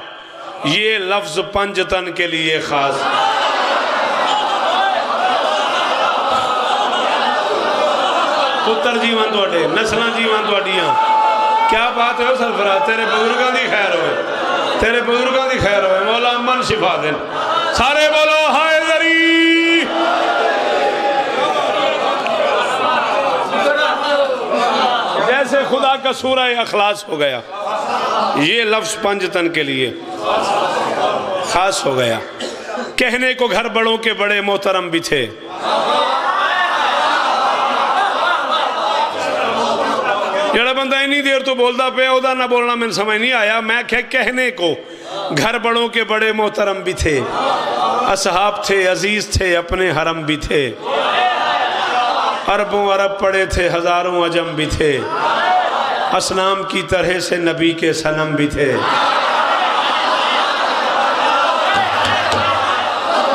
یہ لفظ پنجتن کے لیے خاص۔ پتر جیوان توڑے، نسلہ جیوان توڑیاں، کیا بات ہے سرفراز، تیرے بزرگاں دی خیر ہوئے، تیرے بزرگاں دی خیر ہوئے، مولا امن شفا دیں، سارے بولو حیدری۔ جیسے خدا کا سورہ اخلاص ہو گیا، یہ لفظ پنجتن کے لیے خاص ہو گیا۔ کہنے کو گھر بڑوں کے بڑے محترم بھی تھے، جڑا بندہ اتنی دیر تو بولتا پہ اودا نہ بولنا میں سمجھ نہیں آیا۔ میں کہنے کو گھر بڑوں کے بڑے محترم بھی تھے، اصحاب تھے، عزیز تھے، اپنے حرم بھی تھے، عربوں عرب پڑے تھے، ہزاروں عجم بھی تھے، اصنام کی طرح سے نبی کے صنم بھی تھے۔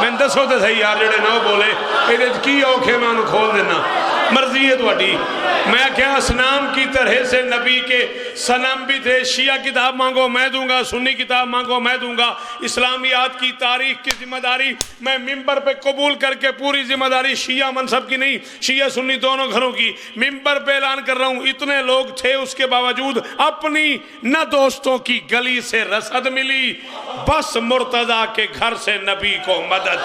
میں دسو تے صحیح یار جڑے نہ بولے ایدے کی اوکھے میں انہوں کھول دینا، مرضی ہے تواڈی۔ میں کہا اسنام کی طرح سے نبی کے صنم بھی تھے۔ شیعہ کتاب مانگو میں دوں گا، سنی کتاب مانگو میں دوں گا، اسلامیات کی تاریخ کی ذمہ داری میں ممبر پہ قبول کر کے، پوری ذمہ داری شیعہ منصب کی نہیں، شیعہ سنی دونوں گھروں کی، ممبر پہ اعلان کر رہا ہوں۔ اتنے لوگ تھے، اس کے باوجود اپنی نہ دوستوں کی گلی سے رسد ملی، بس مرتضیٰ کے گھر سے نبی کو مدد۔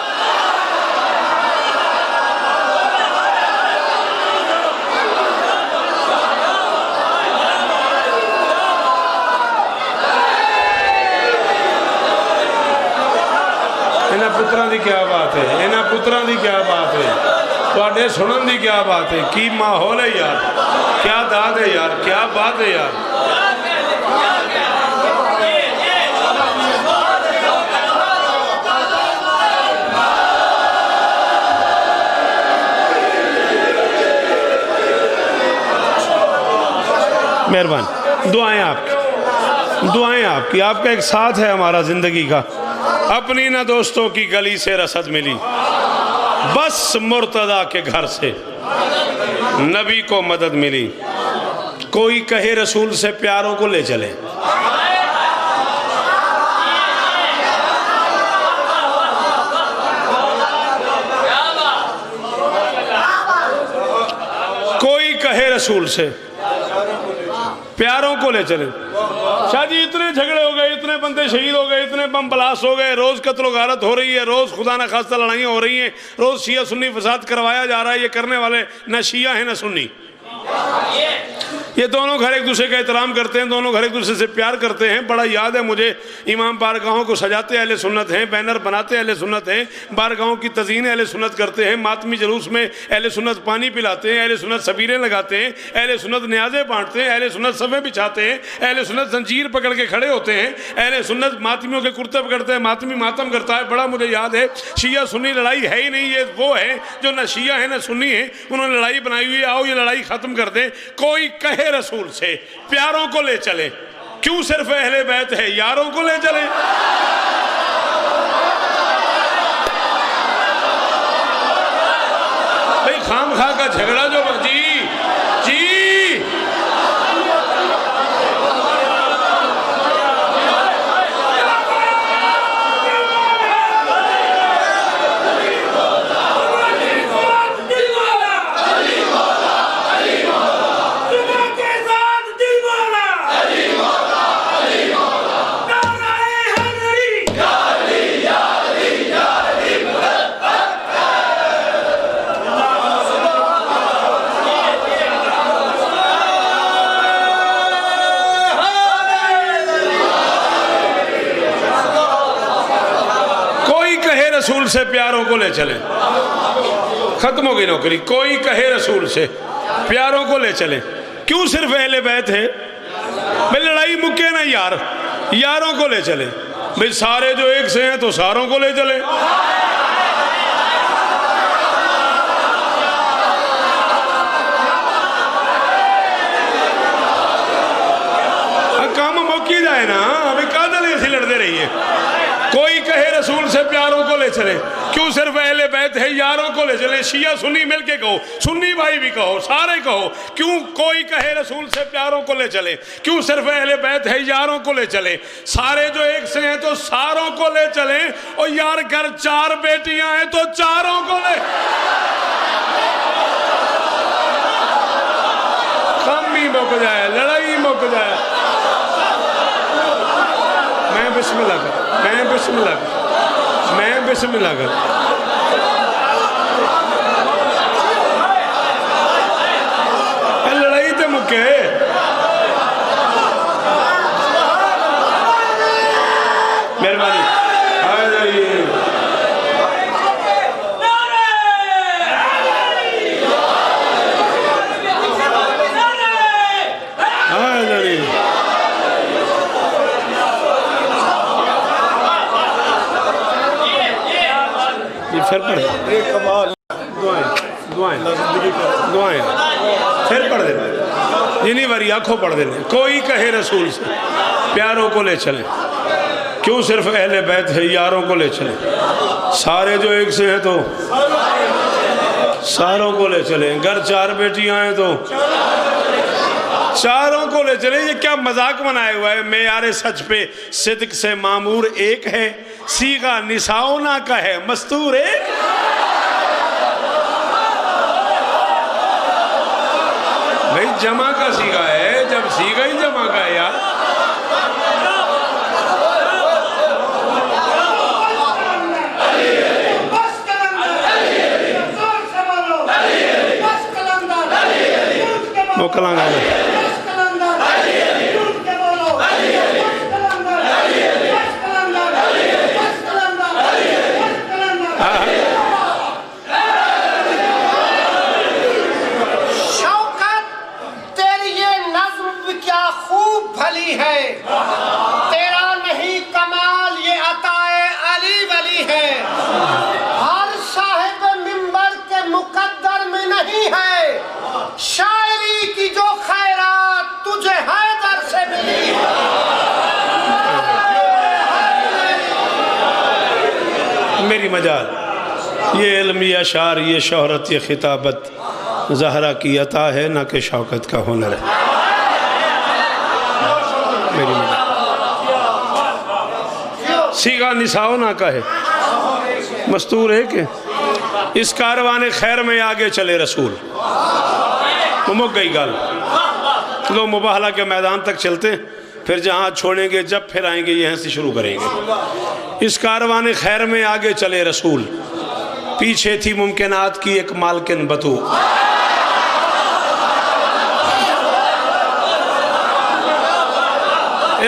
انہاں پتران دی کیا بات ہے، انہاں پتران دی کیا بات ہے، تواڈے سنن دی کیا بات ہے، کی ماحول ہے یار، کیا داد ہے یار، کیا بات ہے یار۔ مہربان، دعائیں آپ کی، دعائیں آپ کی، آپ کا ایک ساتھ ہے ہمارا زندگی کا۔ اپنی نہ دوستوں کی گلی سے رسد ملی، بس مرتضیٰ کے گھر سے نبی کو مدد ملی۔ کوئی کہے رسول سے پیاروں کو لے چلے، کوئی کہے رسول سے پیاروں کو لے چلے۔ شاہ جی اتنے جھگڑے ہو گئے، اتنے بندے شہید ہو گئے، اتنے بم بلاس ہو گئے، روز قتل و غارت ہو رہی ہے، روز خدا نہ خواستہ لڑائیاں ہو رہی ہیں، روز شیعہ سنی فساد کروایا جا رہا ہے۔ یہ کرنے والے نہ شیعہ ہیں نہ سنی، یہ دونوں گھر ایک دوسرے کا احترام کرتے ہیں، دونوں گھر ایک دوسرے سے پیار کرتے ہیں۔ بڑا یاد ہے مجھے، امام بارگاہوں کو سجاتے اہل سنت ہیں، بینر بناتے اہل سنت ہیں، بارگاہوں کی تزئین اہل سنت کرتے ہیں، ماتمی جلوس میں اہل سنت پانی پلاتے ہیں، اہل سنت سبیریں لگاتے ہیں، اہل سنت نیازیں بانٹتے ہیں، اہل سنت صفیں بچھاتے ہیں، اہل سنت زنجیر پکڑ کے کھڑے ہوتے ہیں، اہل سنت ماتمیوں کے کرتے پکڑتے ہیں، ماتمی ماتم کرتا ہے۔ بڑا مجھے یاد ہے، شیعہ سنی لڑائی ہے ہی نہیں، یہ وہ ہے جو نہ شیعہ ہیں نہ سنی ہیں، انہوں نے لڑائی بنائی ہوئی ہے، آؤ یہ لڑائی ختم کر دیں۔ کوئی کہے رسول سے پیاروں کو لے چلے، کیوں صرف اہل بیت ہے، یاروں کو لے چلے۔ بھئی خام خواہ کا جھگڑا جو جی رسول سے پیاروں کو لے چلیں، ختم ہو گئی نوکری. کوئی کہے رسول سے پیاروں کو لے چلیں. کیوں صرف اہل بیت ہے؟ بھئی لڑائی مکے نا یار، یاروں کو لے چلیں. بھئی سارے جو ایک سے ہیں تو ساروں کو لے چلیں. کام موکی جائے نا، ابھی کادل ایسی لڑتے رہیے. کوئی کہے رسول سے پیاروں کو لے چلیں. کیوں صرف اہل بیت ہے؟ یاروں کو لے چلیں. شیعہ سنی مل کے کہو، سنی بھائی بھی کہو، سارے کہو. کیوں کوئی کہے رسول سے پیاروں کو لے چلیں. کیوں صرف اہل بیت ہے؟ یاروں کو لے چلیں. سارے جو ایک سے ہیں تو ساروں کو لے چلیں. اور یار گھر 4 بیٹیاں ہیں تو چاروں کو لے. کم ہی مک جائے، لڑائی مک جائے. میں بسم اللہ کر، میں بسم اللہ کر، میں بسم اللہ کر. لڑائی تے مکے. مہربانی آ جائیے. آ جائیے. پھر پڑھ دیں دعائیں، دعائیں دعائیں پھر پڑھ دیں. جنہی واری آنکھوں پڑھ دیں. کوئی کہے رسول سے پیاروں کو لے چلیں. کیوں صرف اہل بیت ہے؟ یاروں کو لے چلیں. سارے جو ایک سے ہیں تو ساروں کو لے چلیں. گھر 4 بیٹیاں ہیں تو چاروں کو لے چلیں. یہ کیا مذاق بنائے ہوا ہے؟ معیار سچ پہ صدق سے معمور ایک ہے، صیغہ نساؤ نہ کہے مستور ایک. بھئی جمع کا صیغہ ہے، جب صیغہ ہی جمع کا ہے یار. وہ کلانگا ہے. تیرا نہیں کمال یہ عطائے علی ولی ہے. ہر صاحب منبر کے مقدر میں نہیں ہے. شاعری کی جو خیرات تجھے حیدر سے ملی ہے. میری مجال یہ علم، یہ اشعار، یہ شہرت، یہ خطابت زہرا کی عطا ہے، نہ کہ شوکت کا ہنر ہے. میری مجال صیغہ نساؤ نہ کہے مستور ہے کہ اس کاروان خیر میں آگے چلے رسول. مک گئی گال. لو مباہلہ کے میدان تک چلتے، پھر جہاں چھوڑیں گے جب پھر آئیں گے یہاں سے شروع کریں گے. اس کاروان خیر میں آگے چلے رسول. پیچھے تھی ممکنات کی ایک مالکن بطو.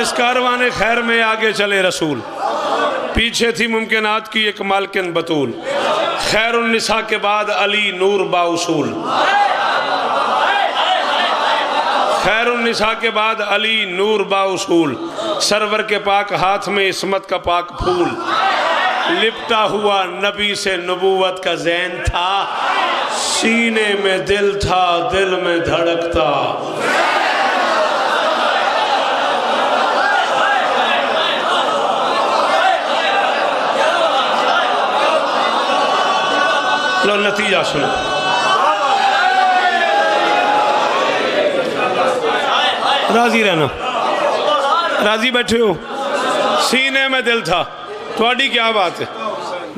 اس کاروان خیر میں آگے چلے رسول. پیچھے تھی ممکنات کی ایک مالکن بطول. خیر النساء کے بعد علی نور با اصول. خیر النساء کے بعد علی نور با اصول. سرور کے پاک ہاتھ میں عصمت کا پاک پھول. لپٹا ہوا نبی سے نبوت کا زین تھا. سینے میں دل تھا، دل میں دھڑکتا. لو نتیجہ سنو. راضی رہنا، راضی بیٹھے ہو. سینے میں دل تھا، تھوڑی کیا بات ہے؟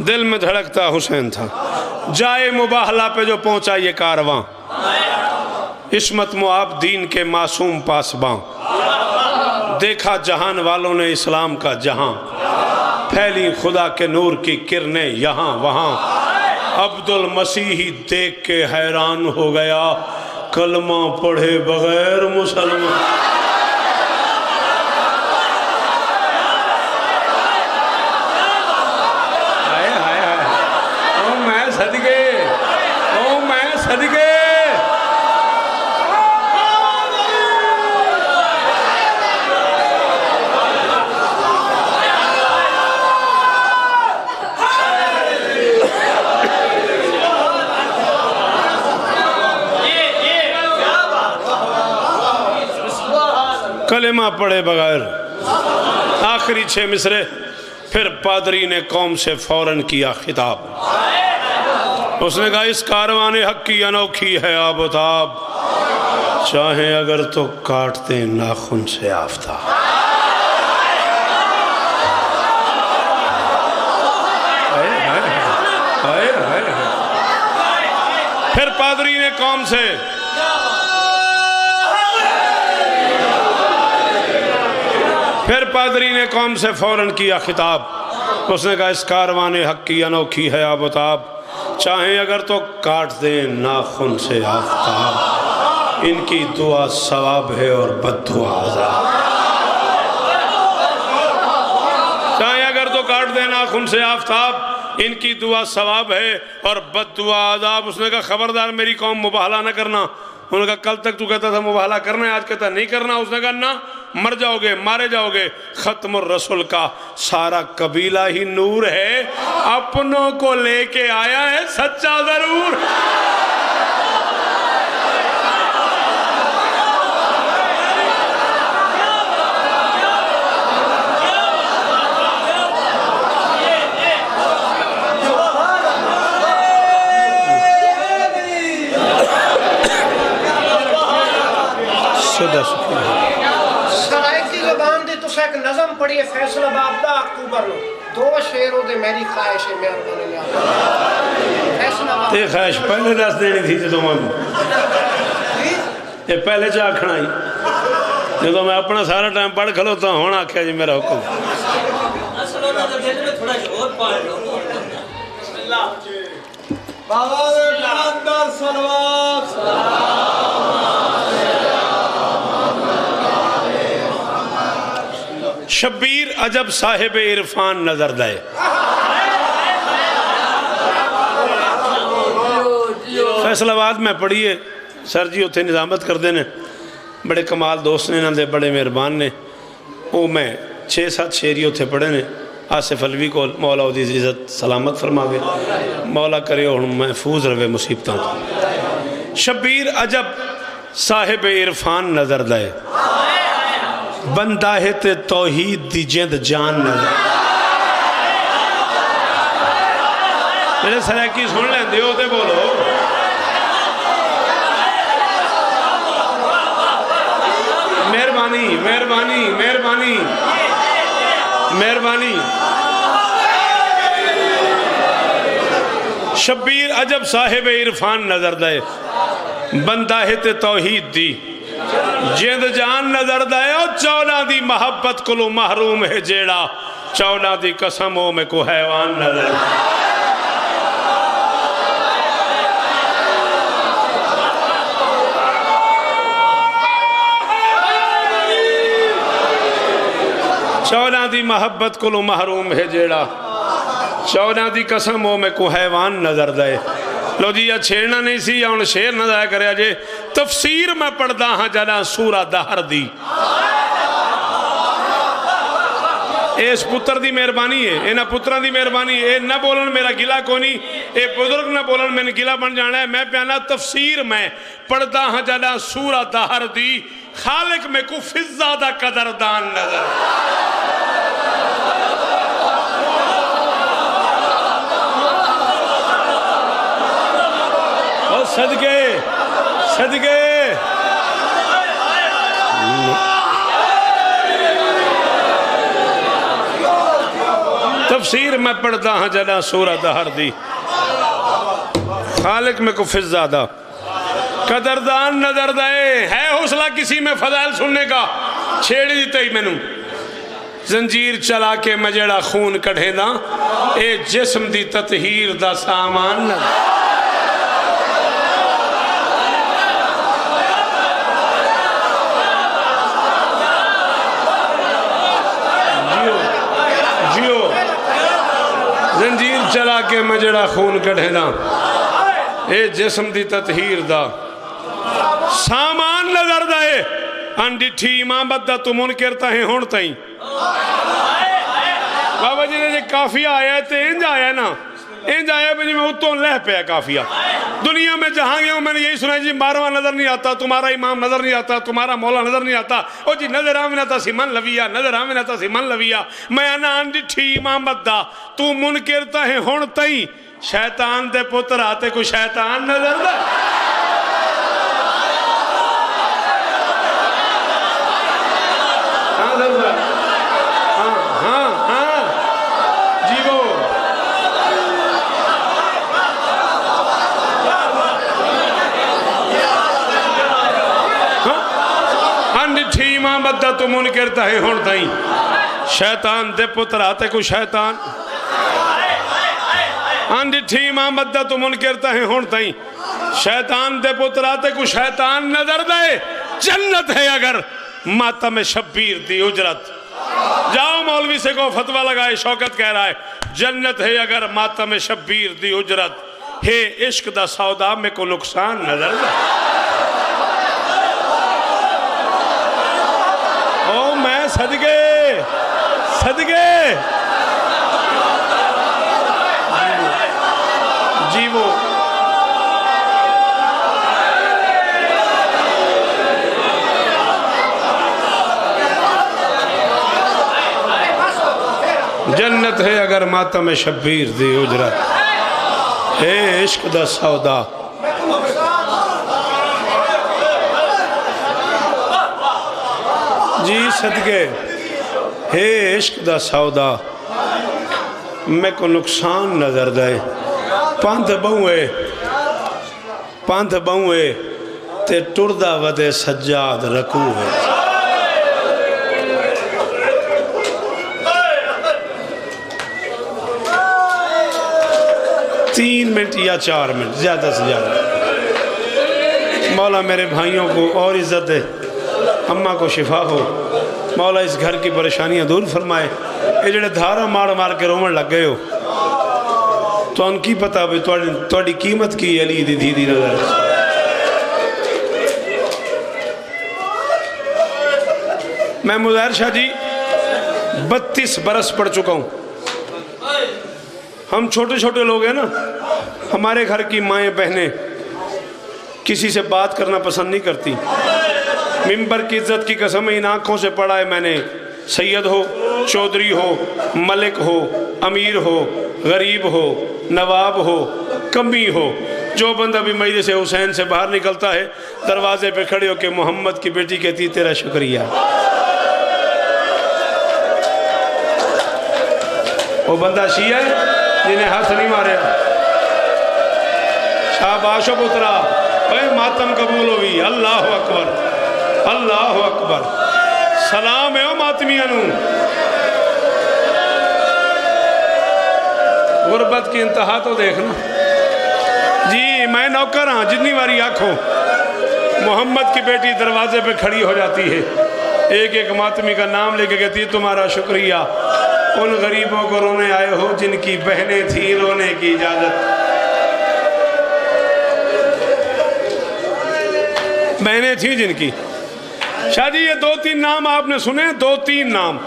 دل میں دھڑکتا حسین تھا. جائے مباہلہ پہ جو پہنچا یہ کارواں، عصمت معاب دین کے معصوم پاسباں. دیکھا جہان والوں نے اسلام کا جہاں، پھیلی خدا کے نور کی کرنیں یہاں وہاں. عبد المسیح دیکھ کے حیران ہو گیا، کلمہ پڑھے بغیر مسلمان. کلمہ پڑھے بغیر آخری 6 مصرے. پھر پادری نے قوم سے فوراً کیا خطاب. اس نے کہا اس کاروان حق کی انوکھی ہے آب و تاب، چاہیں اگر تو کاٹتے ناخن سے آفتاب. پھر پادری نے قوم سے فوراً کیا خطاب. اس نے کہا اس کاروان حق کی انوکھی ہے آب و تاب، چاہیں اگر تو کاٹ دیں ناخن سے آفتاب، ان کی دعا ثواب ہے اور بد دعا عذاب. چاہیں اگر تو کاٹ دیں ناخن سے آفتاب، ان کی دعا ثواب ہے اور بد دعا عذاب. اس نے کہا خبردار میری قوم مباہلہ نہ کرنا. انہوں نے کہا کل تک تو کہتا تھا مباہلہ کرنا ہے، آج کہتا نہیں کرنا. اس نے کہا نہ، مر جاؤ گے، مارے جاؤ گے. ختم الرسل کا سارا قبیلہ ہی نور ہے، اپنوں کو لے کے آیا ہے سچا ضرور. سرائکی زبان دی تُسے ایک نظم پڑھی ہے فیصل آباد 10 اکتوبر نو 2 شیروں دے میری خواہش ہے مہربانی لیا فیصل آباد تے خواہش پہلے دس دینی تھی جدو میں یہ پہلے چاہ کھنا ہی جدو میں اپنا سارا ٹائم پڑھ کھلوتا ہوں ہونا کیا جی میرا حکم. شبیر عجب صاحب عرفان نظر دائے. فیصل آباد میں پڑھیے سر جی اتھے نظامت کر دینے، بڑے کمال دوست نے نندے بڑے مہربان نے. وہ میں 6-7 شیری اتھے پڑھے نے. آصف علوی کو مولا عزیز عزت سلامت فرماوے، مولا کرے اور محفوظ روے مصیبتاں. شبیر عجب صاحب عرفان نظر دائے، بندہ ہے تے توحید دی جند جان نظر. میرے سرائکی سن لیں دیو تے بولو. مہربانی مہربانی مہربانی مہربانی. شبیر عجب صاحب عرفان نظر دائے، بندہ ہے تے توحید دی جند جان نظر دائے. اور 14 دی محبت کلو محروم ہے جیڑا، 14 دی قسموں میں کو حیوان نظر دائے. چودہ دی محبت کلو محروم ہے جیڑا، 14 دی قسموں میں کو حیوان نظر دائے. لو جی یہ چھیڑنا نہیں سی یا ان شیر نہ ضائع کرے آجے. تفسیر میں پڑھدا ہاں جنا سورہ دہر دی. اس پتر دی مہربانی ہے، اینا پتران دی مہربانی ہے. اے نہ بولن میرا گلہ کو نہیں، اے بزرگ نہ بولن میں نے گلہ بن جانا ہے. میں پیانا تفسیر میں پڑھدا ہاں جنا سورہ دہر دی. خالق میں کو فضادہ قدردان نظر. اور صدقے صدقے تفسیر میں پڑھتا ہاں جنا سورہ دہر دی. خالق میں کو فضادہ قدردان نظر دائے. ہے حوصلہ کسی میں فضائل سننے کا؟ چھیڑی دیتے ہی میں نوں. زنجیر چلا کے مجڑا خون کڑھے دا، اے جسم دی تطہیر دا سامان نظر. زنجیر چلا کے مجڑا خون کڑھے دا، اے جسم دی تطہیر دا سامان نظر دائے. انڈیٹھی امامت دا تو منکر تاہیں ہون تائیں. بابا جی نے جے کافی آیا ہے تے انج آیا ہے نا، ان جایا بھی میں اتوں لہ پیا کافیہ دنیا میں جہاں گیا ہوں میں نے یہی سنا جی مارواں نظر نہیں آتا تمہارا امام نظر نہیں آتا تمہارا مولا نظر نہیں آتا او جی نظر آمنا تا سی من لویا نظر آمنا تا سی من لویا میں انا انڈٹھی امامت دا تو منکر تا ہے ہون تئی شیطان دے پتر آتے کو شیطان نظر دا جی وہ انڈٹھی امامت دا تو منکر تا ہے ہون تئی شیطان دے پتر آتے کو شیطان انڈٹھی امامت دا تو منکر تا ہے ہون تئی شیطان دے پتر آتے کو شیطان نظر دے جنت ہے اگر ماتم شبیر دی اجرت جاؤ مولوی سے کو فتوہ لگائے شوکت کہہ رہا ہے جنت ہے اگر ماتم شبیر دی اجرت ہے عشق دا سودا میں کو نقصان نظر دے او میں صدقے جی وہ جنت ہے اگر ماتم شبیر دی اجرت ہے عشق دا سودا جی صدقے ہے عشق دا سودا میں کو نقصان نظر دے پانت بہوئے تے ٹردہ ودے سجاد رکو ہے 3 منٹ یا 4 منٹ زیادہ سے زیادہ مولا میرے بھائیوں کو اور عزت دے اماں کو شفا ہو مولا اس گھر کی پریشانیاں دور فرمائے یہ جڑے دھارا مار کے رومن لگ گئے ہو تو ان کی پتہ بھی توڑی قیمت کی علی دی دھی دی نظر میں مظاہر شاہ جی 32 برس پڑھ چکا ہوں ہم چھوٹے لوگ ہیں نا ہمارے گھر کی مائیں بہنیں کسی سے بات کرنا پسند نہیں کرتی ممبر کی عزت کی قسم ان آنکھوں سے پڑھا ہے میں نے سید ہو چودھری ہو ملک ہو امیر ہو غریب ہو نواب ہو کمی ہو جو بندہ بھی مجلس حسین سے باہر نکلتا ہے دروازے پہ کھڑے ہو کہ محمد کی بیٹی کہتی تیرا شکریہ وہ بندہ شیعہ ہے جنہیں ہاتھ نہیں مارے شاباش و پترا اے ماتم قبول ہوئی اللہ اکبر سلام ہے او ماتمیانو غربت کی انتہا تو دیکھنا جی میں نوکر ہاں جتنی باری آنکھوں محمد کی بیٹی دروازے پہ کھڑی ہو جاتی ہے ایک ماتمی کا نام لے کے کہتی ہے تمہارا شکریہ ان غریبوں کو رونے آئے ہو جن کی بہنیں تھی رونے کی اجازت بہنیں تھی جن کی شاہ جی یہ 2-3 نام آپ نے سنے 2-3 نام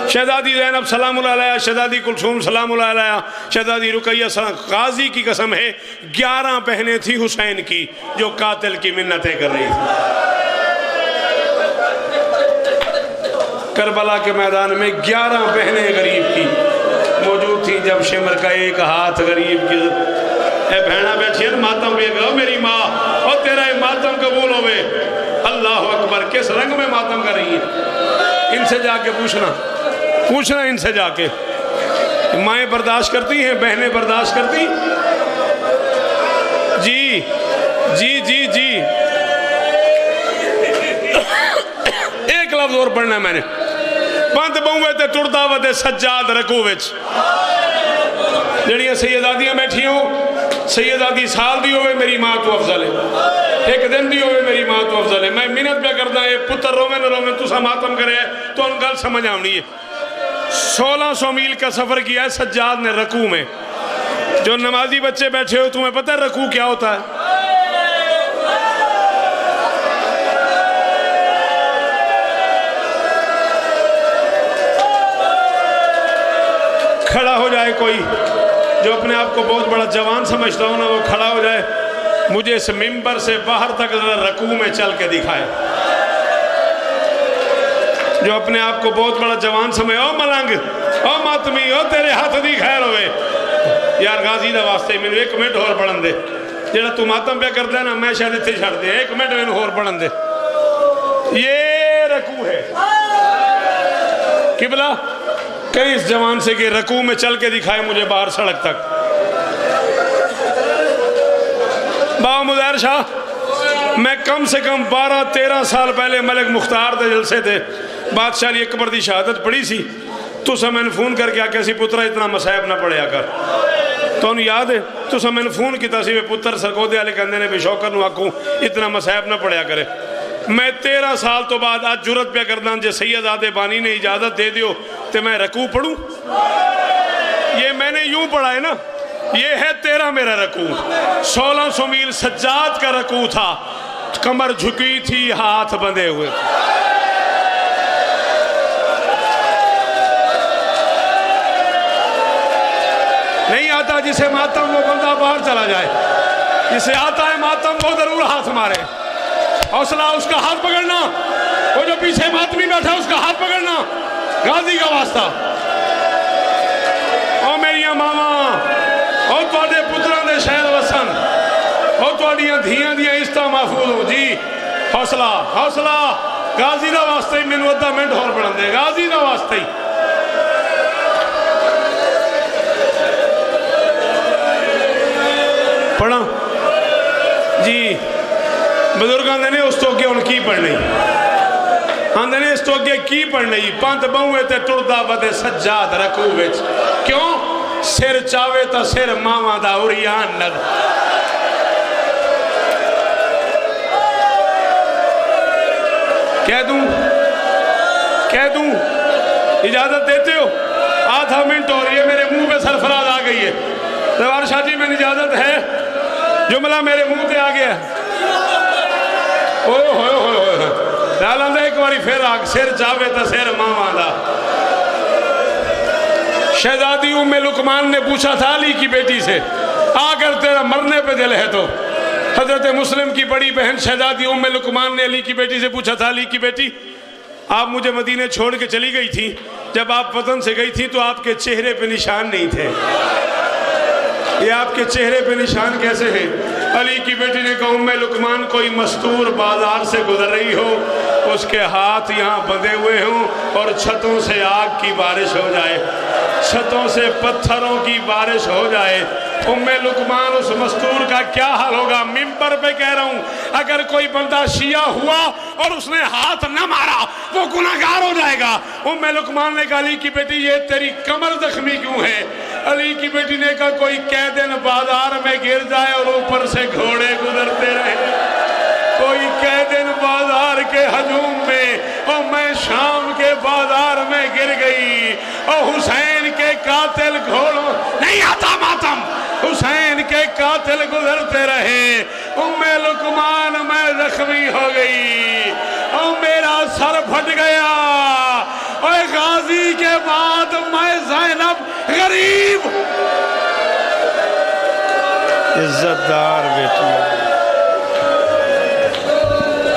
شہزادی زینب سلام اللہ علیہ شہزادی کلثوم سلام اللہ علیہ شہزادی رقیہ سلام غازی کی قسم ہے 11 بہنیں تھی حسین کی جو قاتل کی منتیں کر رہی تھی کربلا کے میدان میں 11 بہنیں غریب کی موجود تھی جب شمر کا ایک ہاتھ غریب کی اے بہنہ بیٹھی ہے ماتم بھی گا میری ماں اور تیرا ماتم قبول ہوئے اللہ اکبر کس رنگ میں ماتم کر رہی ہے ان سے جا کے پوچھنا ان سے جا کے مائیں برداشت کرتی ہیں بہنیں برداشت کرتی جی جی جی جی ایک لفظ اور پڑھنا ہے میں نے پانت بہوے تے ٹردا ودے سجاد رکو وچ جڑیاں سیدادیاں بیٹھی ہوں سیدادی سال دی ہوئے میری ماں تو افضل ہے ایک دن دی ہوئے میری ماں تو افضل ہے میں منت پہ کرتا ہے پتر رومے نہ رومے تو سا ماتم کرے تو ان گل سمجھ آؤنی ہے 1600 میل کا سفر کیا ہے سجاد نے رکوع میں جو نمازی بچے بیٹھے ہو تمہیں پتہ ہے رکوع کیا ہوتا ہے کھڑا ہو جائے کوئی جو اپنے آپ کو بہت بڑا جوان سمجھتا ہو نا وہ کھڑا ہو جائے، مجھے اس ممبر سے باہر تک رکوع میں چل کے دکھائے۔ جو اپنے آپ کو بہت بڑا جوان سمجھے، او ملنگ، او ماتمی، او تیرے ہاتھ دی خیر ہوئے، یار غازی دا واسطے میں 1 منٹ اور پڑھن دے، جڑا تو ماتم پہ کرتا ہے نا میں شاید اتنے چھڑ دے، 1 منٹ میں اور پڑھن دے۔ یہ رکوع ہے قبلہ، کہیں اس جوان سے کہ رکوع میں چل کے دکھائے مجھے باہر سڑک تک۔ بابا مظاہر شاہ، میں کم سے کم 12-13 سال پہلے ملک مختار دے جلسے تھے، بادشاہ علی اکبر دی شہادت پڑھی سی، تو سا میں نے فون کر کے آکے سی پترہ اتنا مسائب نہ پڑھیا کر، تو انہوں یاد ہے تو سا میں نے فون کی سی پتر سرکودے آلے کندے نے بھی شوکر نو آکوں اتنا مسائب نہ پڑھیا کرے۔ میں 13 سال تو بعد آج جرت پہ کرداں جے سید آدھے بانی نے اجازت دے دیو تو میں رکوع پڑھوں۔ یہ میں نے یوں پڑھا ہے نا، یہ ہے 13 میرا رکوع، 1600 میل سجاد کا رکوع تھا، کمر جھکی تھی، ہاتھ بندھے ہوئے تھے۔ نہیں آتا جسے ماتم وہ بندہ باہر چلا جائے، جسے آتا ہے ماتم وہ ضرور ہاتھ مارے۔ حوصلہ اس کا ہاتھ پکڑنا، وہ جو پیچھے ماتمی بیٹھا اس کا ہاتھ پکڑنا، غازی کا واسطہ۔ او میریاں ماما، او تواڈے پتراں دے شہر وسن، او تواڈیاں دھیاں دیاں عزتاں محفوظ ہو جی۔ حوصلہ حوصلہ، غازی دا واسطہ ہی مینوں ادھا منٹ اور پڑھن دے، غازی دا واسطہ ہی۔ پڑھا جی، بزرگ آندھے نے اس تو اگے ان کی پڑھنی، آندھے نے اس تو اگے کی پڑھنی، پانت بہوے تے ٹردہ بدے سجاد رکوع وچ، کیوں؟ سر چاوے تا سر ماما دا اوریان ند۔ کہہ دوں اجازت دیتے ہو؟ آدھا منٹ اور یہ میرے منہ پہ سرفراز آ گئی ہے، دوار شاہ جی میں اجازت ہے؟ جملہ میرے منہ پہ آ گیا ہے، لالان دے ایک باری پھر آگ، سر چاوے تا سر ماما دا۔ شہزادی ام لقمان نے پوچھا تھا علی کی بیٹی سے، اگر تیرا مرنے پہ دل ہے تو، حضرت مسلم کی بڑی بہن شہزادی ام لقمان نے علی کی بیٹی سے پوچھا تھا، علی کی بیٹی آپ مجھے مدینے چھوڑ کے چلی گئی تھی، جب آپ وطن سے گئی تھی تو آپ کے چہرے پہ نشان نہیں تھے، یہ آپ کے چہرے پہ نشان کیسے ہیں؟ علی کی بیٹی نے کہا ام لقمان کوئی مستور بازار سے گزر رہی ہو، اس کے ہاتھ یہاں بندھے ہوئے ہوں اور چھتوں سے آگ کی بارش ہو جائے، چھتوں سے پتھروں کی بارش ہو جائے، ام لقمان اس مستور کا کیا حال ہوگا؟ ممبر پہ کہہ رہا ہوں، اگر کوئی بندہ شیعہ ہوا اور اس نے ہاتھ نہ مارا وہ گناہگار ہو جائے گا۔ ام لقمان نے کہا علی کی بیٹی یہ تیری کمر زخمی کیوں ہے؟ علی کی بیٹی نے کہا کوئی قیدن بازار میں گر جائے اور اوپر سے گھوڑے گزرتے رہے، کوئی قیدن بازار کے ہجوم میں، اور میں شام کے بازار میں گر گئی، اور حسین کے قاتل گھوڑوں نہیں آتا ماتم، حسین کے قاتل گزرتے رہے، ام لقمان میں زخمی ہو گئی اور میرا سر پھٹ گیا، اور غازی کے بعد میں زینب غریب عزت دار بیٹی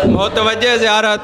متوجہ زیارت